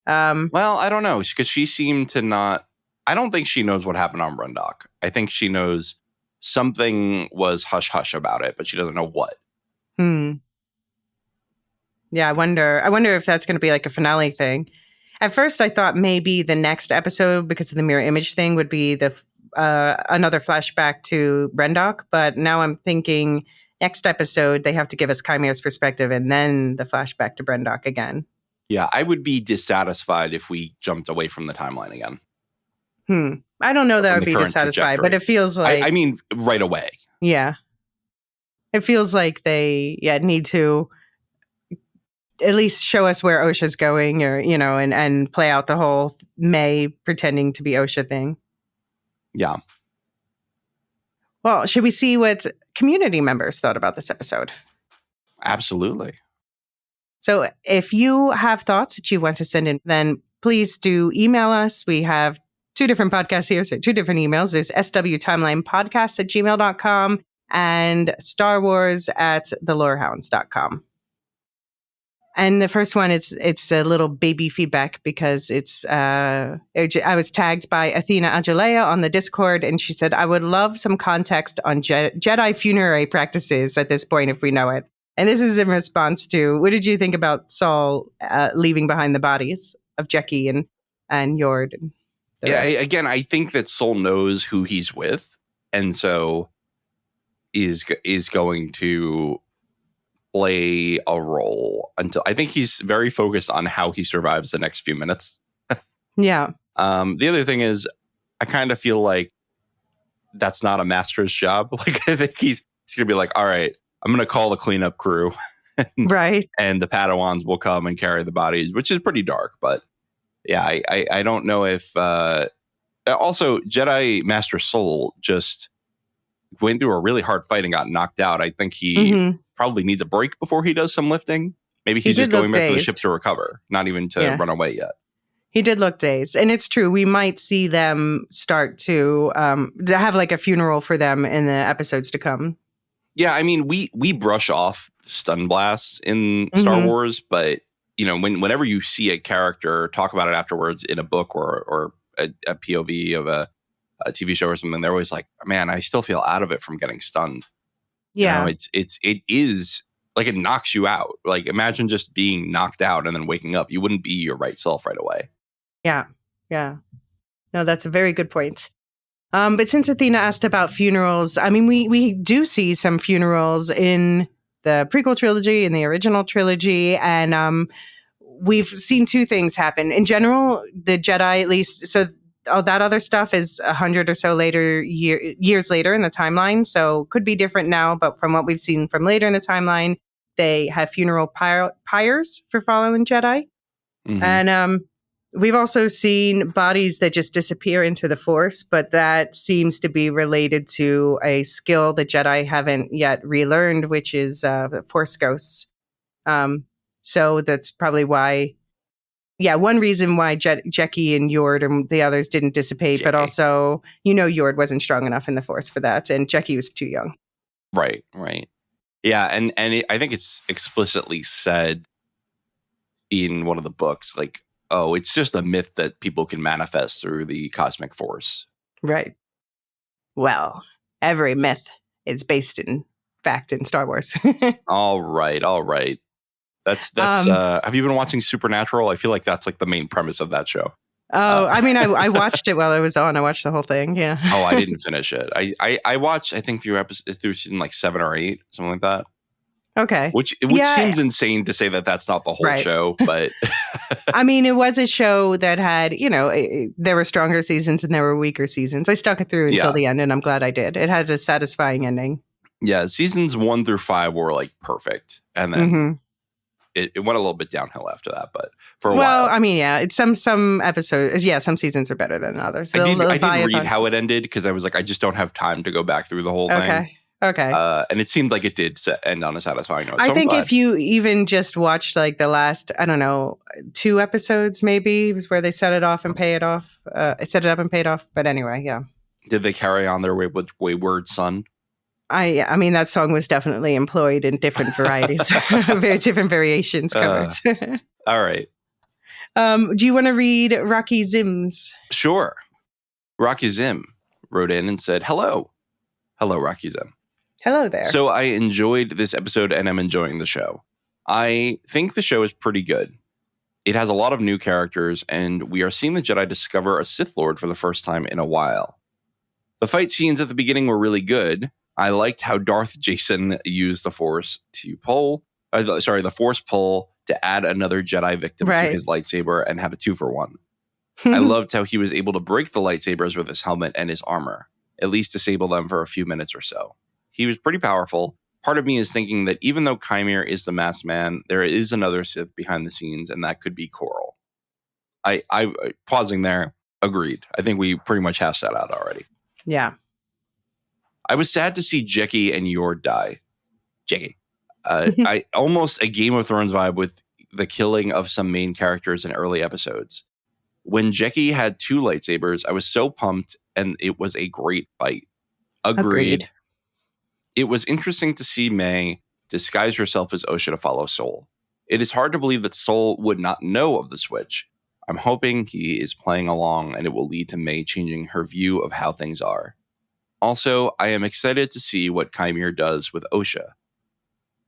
Well, I don't know, because she seemed to not. I don't think she knows what happened on Brendock. I think she knows something was hush-hush about it, but she doesn't know what. Yeah, I wonder if that's going to be like a finale thing. At first, I thought maybe the next episode, because of the mirror image thing, would be another flashback to Brendock. But now I'm thinking next episode, they have to give us Chimere's perspective and then the flashback to Brendock again. Yeah, I would be dissatisfied if we jumped away from the timeline again. I don't know that I would be dissatisfied, but it feels like... I mean, right away. Yeah. It feels like they need to at least show us where Osha's going, or, and play out the whole May pretending to be Osha thing. Yeah. Well, should we see what community members thought about this episode? Absolutely. So if you have thoughts that you want to send in, then please do email us. We have 2 different podcasts here, so 2 different emails. There's swtimelinepodcast@gmail.com and Star Wars @thelorehounds.com. And the first one, it's a little baby feedback because I was tagged by Athena Ajalea on the Discord, and she said, I would love some context on Jedi funerary practices at this point if we know it. And this is in response to, what did you think about Saul leaving behind the bodies of Jecki and Yord? And again, I think that Saul knows who he's with, and so is going to play a role until I think he's very focused on how he survives the next few minutes. Yeah. The other thing is, I kind of feel like that's not a master's job. Like, I think he's going to be like, all right, I'm going to call the cleanup crew. Right. And the Padawans will come and carry the bodies, which is pretty dark. But yeah, I don't know if... also, Jedi Master Soul just went through a really hard fight and got knocked out. I think he probably needs a break before he does some lifting. Maybe he's just going back to the ship to recover, not even to run away yet. He did look dazed. And it's true, we might see them start to have like a funeral for them in the episodes to come. Yeah, I mean, we brush off stun blasts in Star Wars, but whenever you see a character talk about it afterwards in a book or a POV of a TV show or something, they're always like, man, I still feel out of it from getting stunned. Yeah. It is like, it knocks you out. Like, imagine just being knocked out and then waking up. You wouldn't be your right self right away. Yeah. Yeah. No, that's a very good point. But since Athena asked about funerals, I mean, we do see some funerals in the prequel trilogy, in the original trilogy, and we've seen 2 things happen. In general, the Jedi, at least, so all that other stuff is 100 or so years later in the timeline, so could be different now, but from what we've seen from later in the timeline, they have funeral pyres for fallen Jedi. And We've also seen bodies that just disappear into the Force, but that seems to be related to a skill the Jedi haven't yet relearned, which is the Force Ghosts. So that's probably why. Yeah, one reason why Jecki and Yord and the others didn't dissipate, but also, Yord wasn't strong enough in the Force for that, and Jecki was too young. Right. Yeah, and I think it's explicitly said in one of the books, like, oh, it's just a myth that people can manifest through the cosmic force. Right. Well, every myth is based in fact in Star Wars. All right. That's have you been watching Supernatural? I feel like that's like the main premise of that show. Oh, I mean, I watched it while I was on. I watched the whole thing. Yeah. Oh, I didn't finish it. I watched, I think, through season like 7 or 8, something like that. Okay. Which seems insane to say that that's not the whole show, but I mean, it was a show that had, there were stronger seasons and there were weaker seasons. I stuck it through until the end, and I'm glad I did. It had a satisfying ending. Yeah, seasons 1 through 5 were like perfect, and then it went a little bit downhill after that. But for a while, I mean, yeah, it's some episodes. Yeah, some seasons are better than others. I did read how it ended because I was like, I just don't have time to go back through the whole thing. Okay. And it seemed like it did end on a satisfying note. I think if you even just watched like the last, I don't know, 2 episodes, maybe was where they set it off and pay it off. Set it up and paid off. But anyway, yeah. Did they carry on their wayward son? I mean, that song was definitely employed in different varieties, very different variations covers. All right. Do you want to read Rocky Zim's? Sure. Rocky Zim wrote in and said, hello. Hello, Rocky Zim. Hello there. So I enjoyed this episode and I'm enjoying the show. I think the show is pretty good. It has a lot of new characters, and we are seeing the Jedi discover a Sith Lord for the first time in a while. The fight scenes at the beginning were really good. I liked how Darth Jason used the Force pull to add another Jedi victim to his lightsaber and had a 2-for-1. I loved how he was able to break the lightsabers with his helmet and his armor, at least disable them for a few minutes or so. He was pretty powerful. Part of me is thinking that even though Chimere is the masked man, there is another Sith behind the scenes, and that could be Coral. I pausing there, agreed. I think we pretty much hashed that out already. Yeah. I was sad to see Jecki and Yord die. Jecki. I almost a Game of Thrones vibe with the killing of some main characters in early episodes. When Jecki had 2 lightsabers, I was so pumped, and it was a great fight. Agreed. It was interesting to see May disguise herself as Osha to follow Sol. It is hard to believe that Sol would not know of the switch. I'm hoping he is playing along, and it will lead to May changing her view of how things are. Also, I am excited to see what Chimere does with Osha.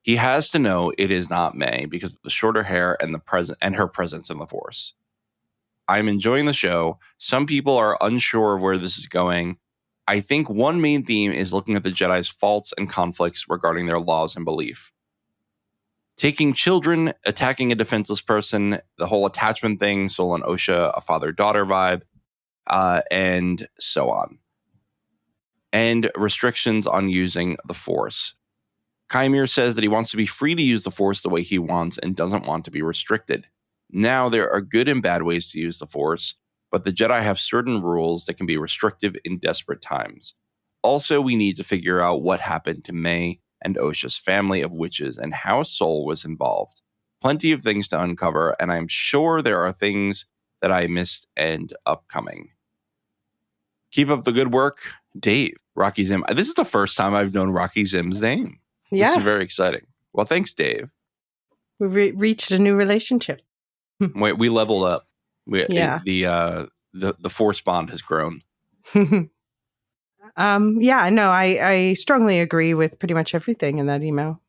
He has to know it is not May because of the shorter hair and her presence in the Force. I'm enjoying the show. Some people are unsure of where this is going. I think one main theme is looking at the Jedi's faults and conflicts regarding their laws and belief. Taking children, attacking a defenseless person, the whole attachment thing, Sol and Osha, a father-daughter vibe, and so on. And restrictions on using the Force. Chimere says that he wants to be free to use the Force the way he wants and doesn't want to be restricted. Now, there are good and bad ways to use the Force, but the Jedi have certain rules that can be restrictive in desperate times. Also, we need to figure out what happened to May and Osha's family of witches and how Sol was involved. Plenty of things to uncover, and I'm sure there are things that I missed and upcoming. Keep up the good work, Dave. Rocky Zim. This is the first time I've known Rocky Zim's name. Yeah. This is very exciting. Well, thanks, Dave. We reached a new relationship. We leveled up. The Force bond has grown. I strongly agree with pretty much everything in that email.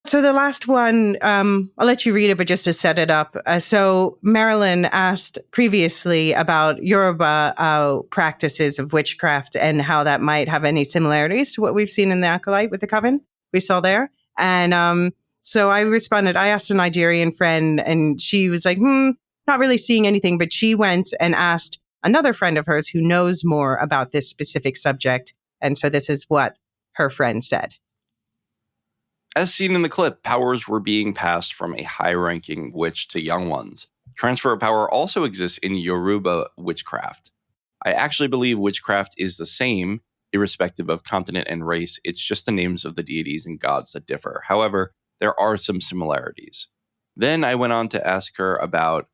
So the last one, I'll let you read it, but just to set it up. So Marilyn asked previously about Yoruba practices of witchcraft and how that might have any similarities to what we've seen in the Acolyte with the coven we saw there. And so I responded, I asked a Nigerian friend, and she was like, not really seeing anything, but she went and asked another friend of hers who knows more about this specific subject. And so this is what her friend said. As seen in the clip, powers were being passed from a high-ranking witch to young ones. Transfer of power also exists in Yoruba witchcraft. I actually believe witchcraft is the same, irrespective of continent and race. It's just the names of the deities and gods that differ. However, there are some similarities. Then I went on to ask her about,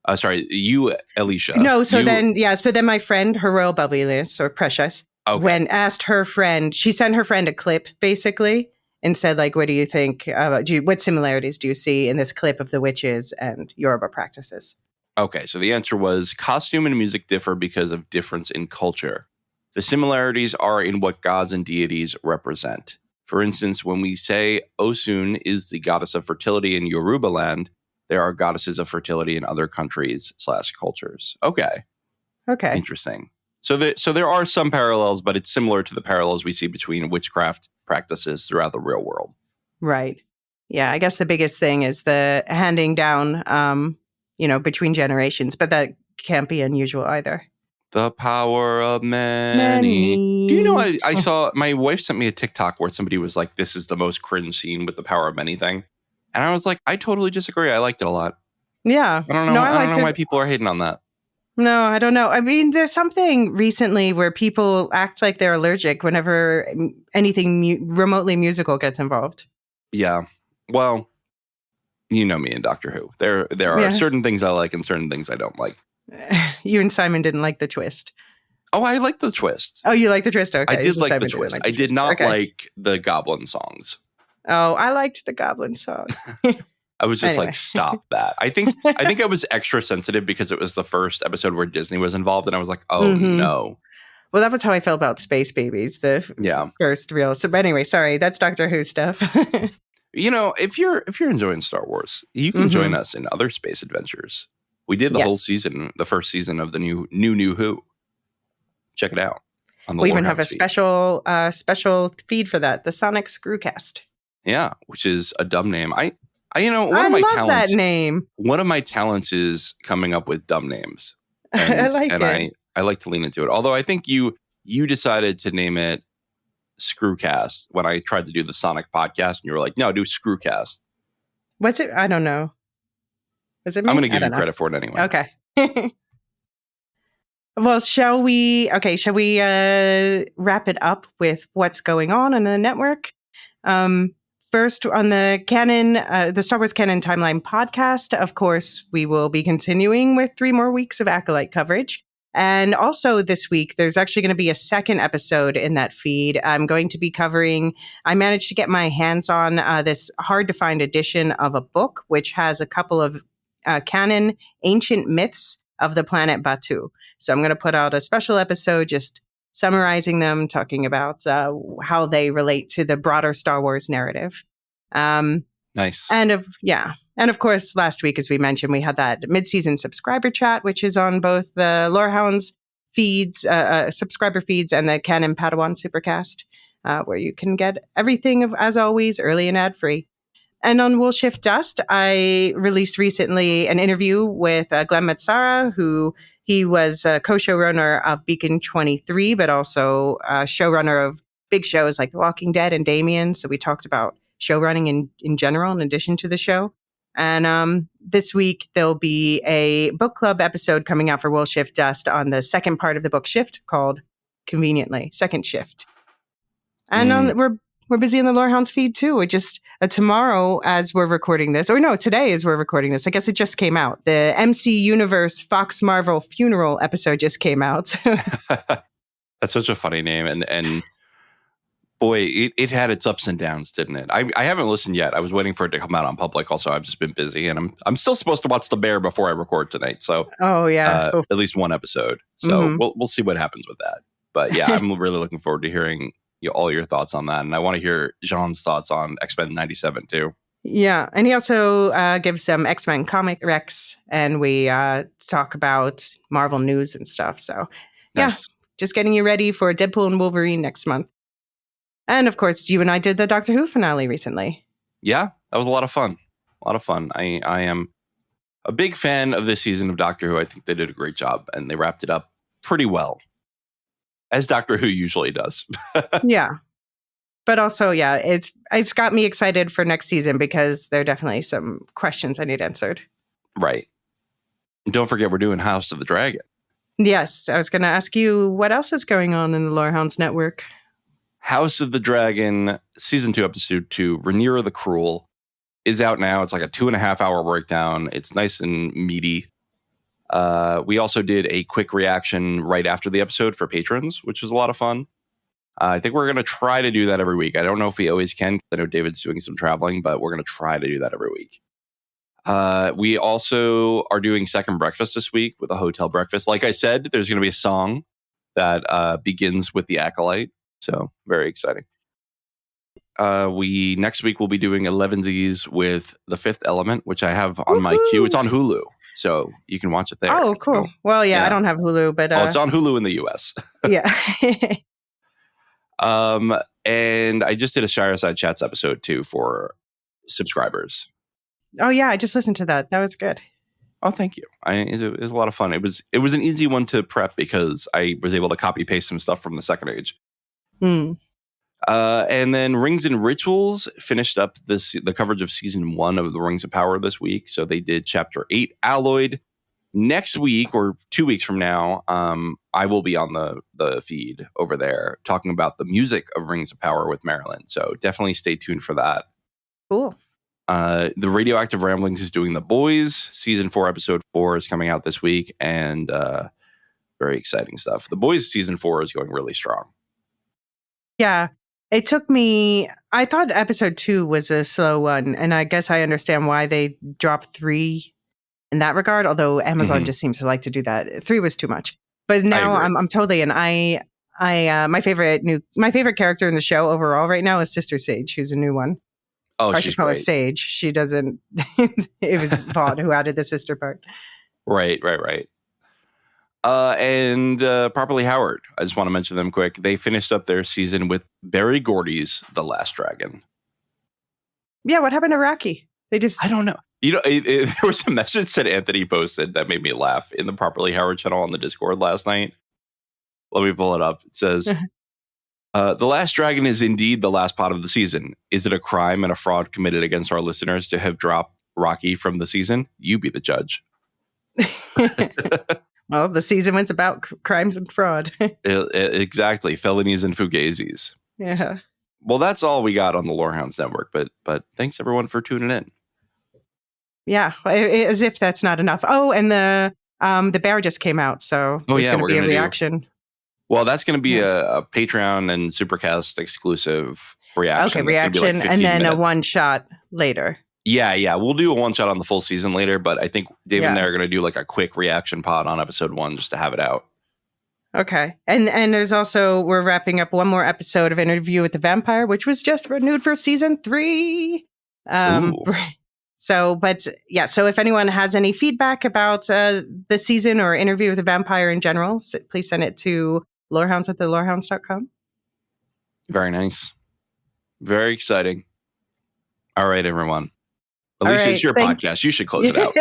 you, Elysia. No, so then my friend, her royal bubbliness, or Precious, when asked her friend, she sent her friend a clip, basically, and said, like, what do you think? What similarities do you see in this clip of the witches and Yoruba practices? Okay, so the answer was costume and music differ because of difference in culture. The similarities are in what gods and deities represent. For instance, when we say Osun is the goddess of fertility in Yoruba land, there are goddesses of fertility in other countries / cultures. Okay. Interesting. So there are some parallels, but it's similar to the parallels we see between witchcraft practices throughout the real world. Right. Yeah, I guess the biggest thing is the handing down, between generations, but that can't be unusual either. The power of many. Do you know, I saw, my wife sent me a TikTok where somebody was like, this is the most cringe scene with the power of many thing. And I was like, I totally disagree. I liked it a lot. Yeah. I don't know. I don't know why people are hating on that. No, I don't know. I mean, there's something recently where people act like they're allergic whenever anything remotely musical gets involved. Yeah. Well, you know me and Doctor Who. There are certain things I like and certain things I don't like. You and Simon didn't like the twist. Oh, I like the twist. Oh, you like the twist? Okay. I did like the twist. I did not like the Goblin songs. Oh, I liked the Goblin song. I was just like, stop that. I think I was extra sensitive because it was the first episode where Disney was involved, and I was like, oh no. Well, that was how I felt about Space Babies, the first real. So, but anyway, sorry, that's Doctor Who stuff. If you're enjoying Star Wars, you can join us in other space adventures. We did the whole season, the first season of the new Who. Check it out. We even have a special feed for that, the Sonic Screwcast. Yeah, which is a dumb name. I love that name. One of my talents is coming up with dumb names. I like it. I like to lean into it. Although I think you decided to name it Screwcast when I tried to do the Sonic podcast, and you were like, "No, do Screwcast." What's it? I don't know. Is it me? I'm going to give you credit for it anyway. Okay. Well, shall we wrap it up with what's going on the network? First, on the the Star Wars Canon Timeline podcast, of course, we will be continuing with 3 more weeks of Acolyte coverage. And also this week, there's actually going to be a second episode in that feed. I'm going to be covering, I managed to get my hands on this hard-to-find edition of a book, which has a couple of canon ancient myths of the planet Batuu. So I'm going to put out a special episode just summarizing them, talking about how they relate to the broader Star Wars narrative. Nice. And of course, last week, as we mentioned, we had that mid-season subscriber chat, which is on both the Lorehounds feeds, subscriber feeds, and the Canon Padawan Supercast, where you can get everything, as always, early and ad-free. And on We'll Shift Dust, I released recently an interview with Glenn Matsara, who he was a co-showrunner of Beacon 23, but also showrunner of big shows like The Walking Dead and Damien. So we talked about showrunning in general, in addition to the show. And this week, there'll be a book club episode coming out for We'll Shift Dust on the second part of the book Shift, called conveniently Second Shift. And we're busy in the Lorehounds feed too. We're just tomorrow as we're recording this, or no, today as we're recording this. I guess it just came out. The MC Universe Fox Marvel Funeral episode just came out. That's such a funny name, and boy, it had its ups and downs, didn't it? I haven't listened yet. I was waiting for it to come out on public. Also, I've just been busy, and I'm still supposed to watch The Bear before I record tonight. So, at least one episode. So we'll see what happens with that. But yeah, I'm really looking forward to hearing all your thoughts on that, and I want to hear Jean's thoughts on X-Men 97 too. Yeah, and he also gives some X-Men comic recs, and we talk about Marvel news and stuff. So nice. Just getting you ready for Deadpool and Wolverine next month. And of course, you and I did the Doctor Who finale recently. Yeah, that was a lot of fun. I am a big fan of this season of Doctor Who. I think they did a great job, and they wrapped it up pretty well, as Doctor Who usually does. Yeah. But also, it's got me excited for next season because there are definitely some questions I need answered. Right. Don't forget, we're doing House of the Dragon. Yes, I was going to ask you what else is going on in the Lorehounds network. House of the Dragon, season 2, episode 2, Rhaenyra the Cruel, is out now. It's like a 2.5 hour breakdown. It's nice and meaty. We also did a quick reaction right after the episode for patrons, which was a lot of fun. I think we're going to try to do that every week. I don't know if we always can. I know David's doing some traveling, but we're going to try to do that every week. We also are doing Second Breakfast this week with a hotel breakfast. Like I said, there's going to be a song that begins with the Acolyte. So very exciting. Next week we'll be doing 11Z's with The Fifth Element, which I have on my queue. It's on Hulu, so you can watch it there. Oh, cool. Well, yeah. I don't have Hulu, but it's on Hulu in the US. Yeah. And I just did a Shireside Chats episode too for subscribers. Oh yeah, I just listened to that. That was good. Oh, thank you. It was a lot of fun. It was an easy one to prep because I was able to copy paste some stuff from the Second Age. And then Rings and Rituals finished up the coverage of season 1 of the Rings of Power this week. So they did chapter 8, Alloyed. Next week or 2 weeks from now, I will be on the feed over there talking about the music of Rings of Power with Marilyn. So definitely stay tuned for that. Cool. The Radioactive Ramblings is doing The Boys. Season 4, episode 4 is coming out this week, and very exciting stuff. The Boys season 4 is going really strong. Yeah. It took me, I thought episode 2 was a slow one, and I guess I understand why they dropped 3 in that regard, although Amazon just seems to like to do that. 3 was too much. But now I'm totally in. My favorite character in the show overall right now is Sister Sage, who's a new one. Oh, I should call her Sage. She doesn't. It was Vaughn who added the sister part. Right. And Properly Howard. I just want to mention them quick. They finished up their season with Barry Gordy's The Last Dragon. Yeah, what happened to Rocky? I don't know. There was a message that Anthony posted that made me laugh in the Properly Howard channel on the Discord last night. Let me pull it up. It says, The Last Dragon is indeed the last pot of the season. Is it a crime and a fraud committed against our listeners to have dropped Rocky from the season? You be the judge. Well, the season was about crimes and fraud. Exactly. Felonies and fugazis. Yeah. Well, that's all we got on the Lorehounds Network, but thanks everyone for tuning in. Yeah, as if that's not enough. Oh, and the bear just came out, so there's going to be a reaction. Well, that's going to be a Patreon and Supercast exclusive reaction. Okay, reaction, like and then minutes. A one-shot later. Yeah. We'll do a one-shot on the full season later, but I think Dave and I are going to do like a quick reaction pod on episode 1 just to have it out. Okay. And there's also, we're wrapping up one more episode of Interview with the Vampire, which was just renewed for season 3. So if anyone has any feedback about the season or Interview with the Vampire in general, please send it to lorehounds@thelorehounds.com. Very nice. Very exciting. All right, everyone. Elysia, it's your podcast. You should close it out.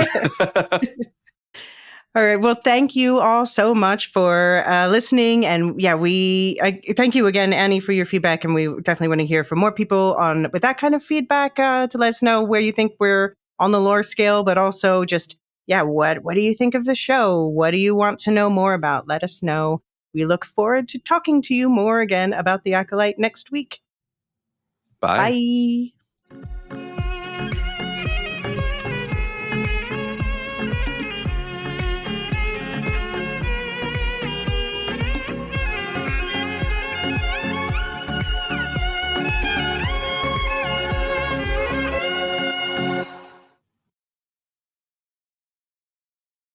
All right. Well, thank you all so much for listening. And I thank you again, Annie, for your feedback. And we definitely want to hear from more people with that kind of feedback to let us know where you think we're on the lore scale, but also just, what do you think of the show? What do you want to know more about? Let us know. We look forward to talking to you more again about the Acolyte next week. Bye. Bye.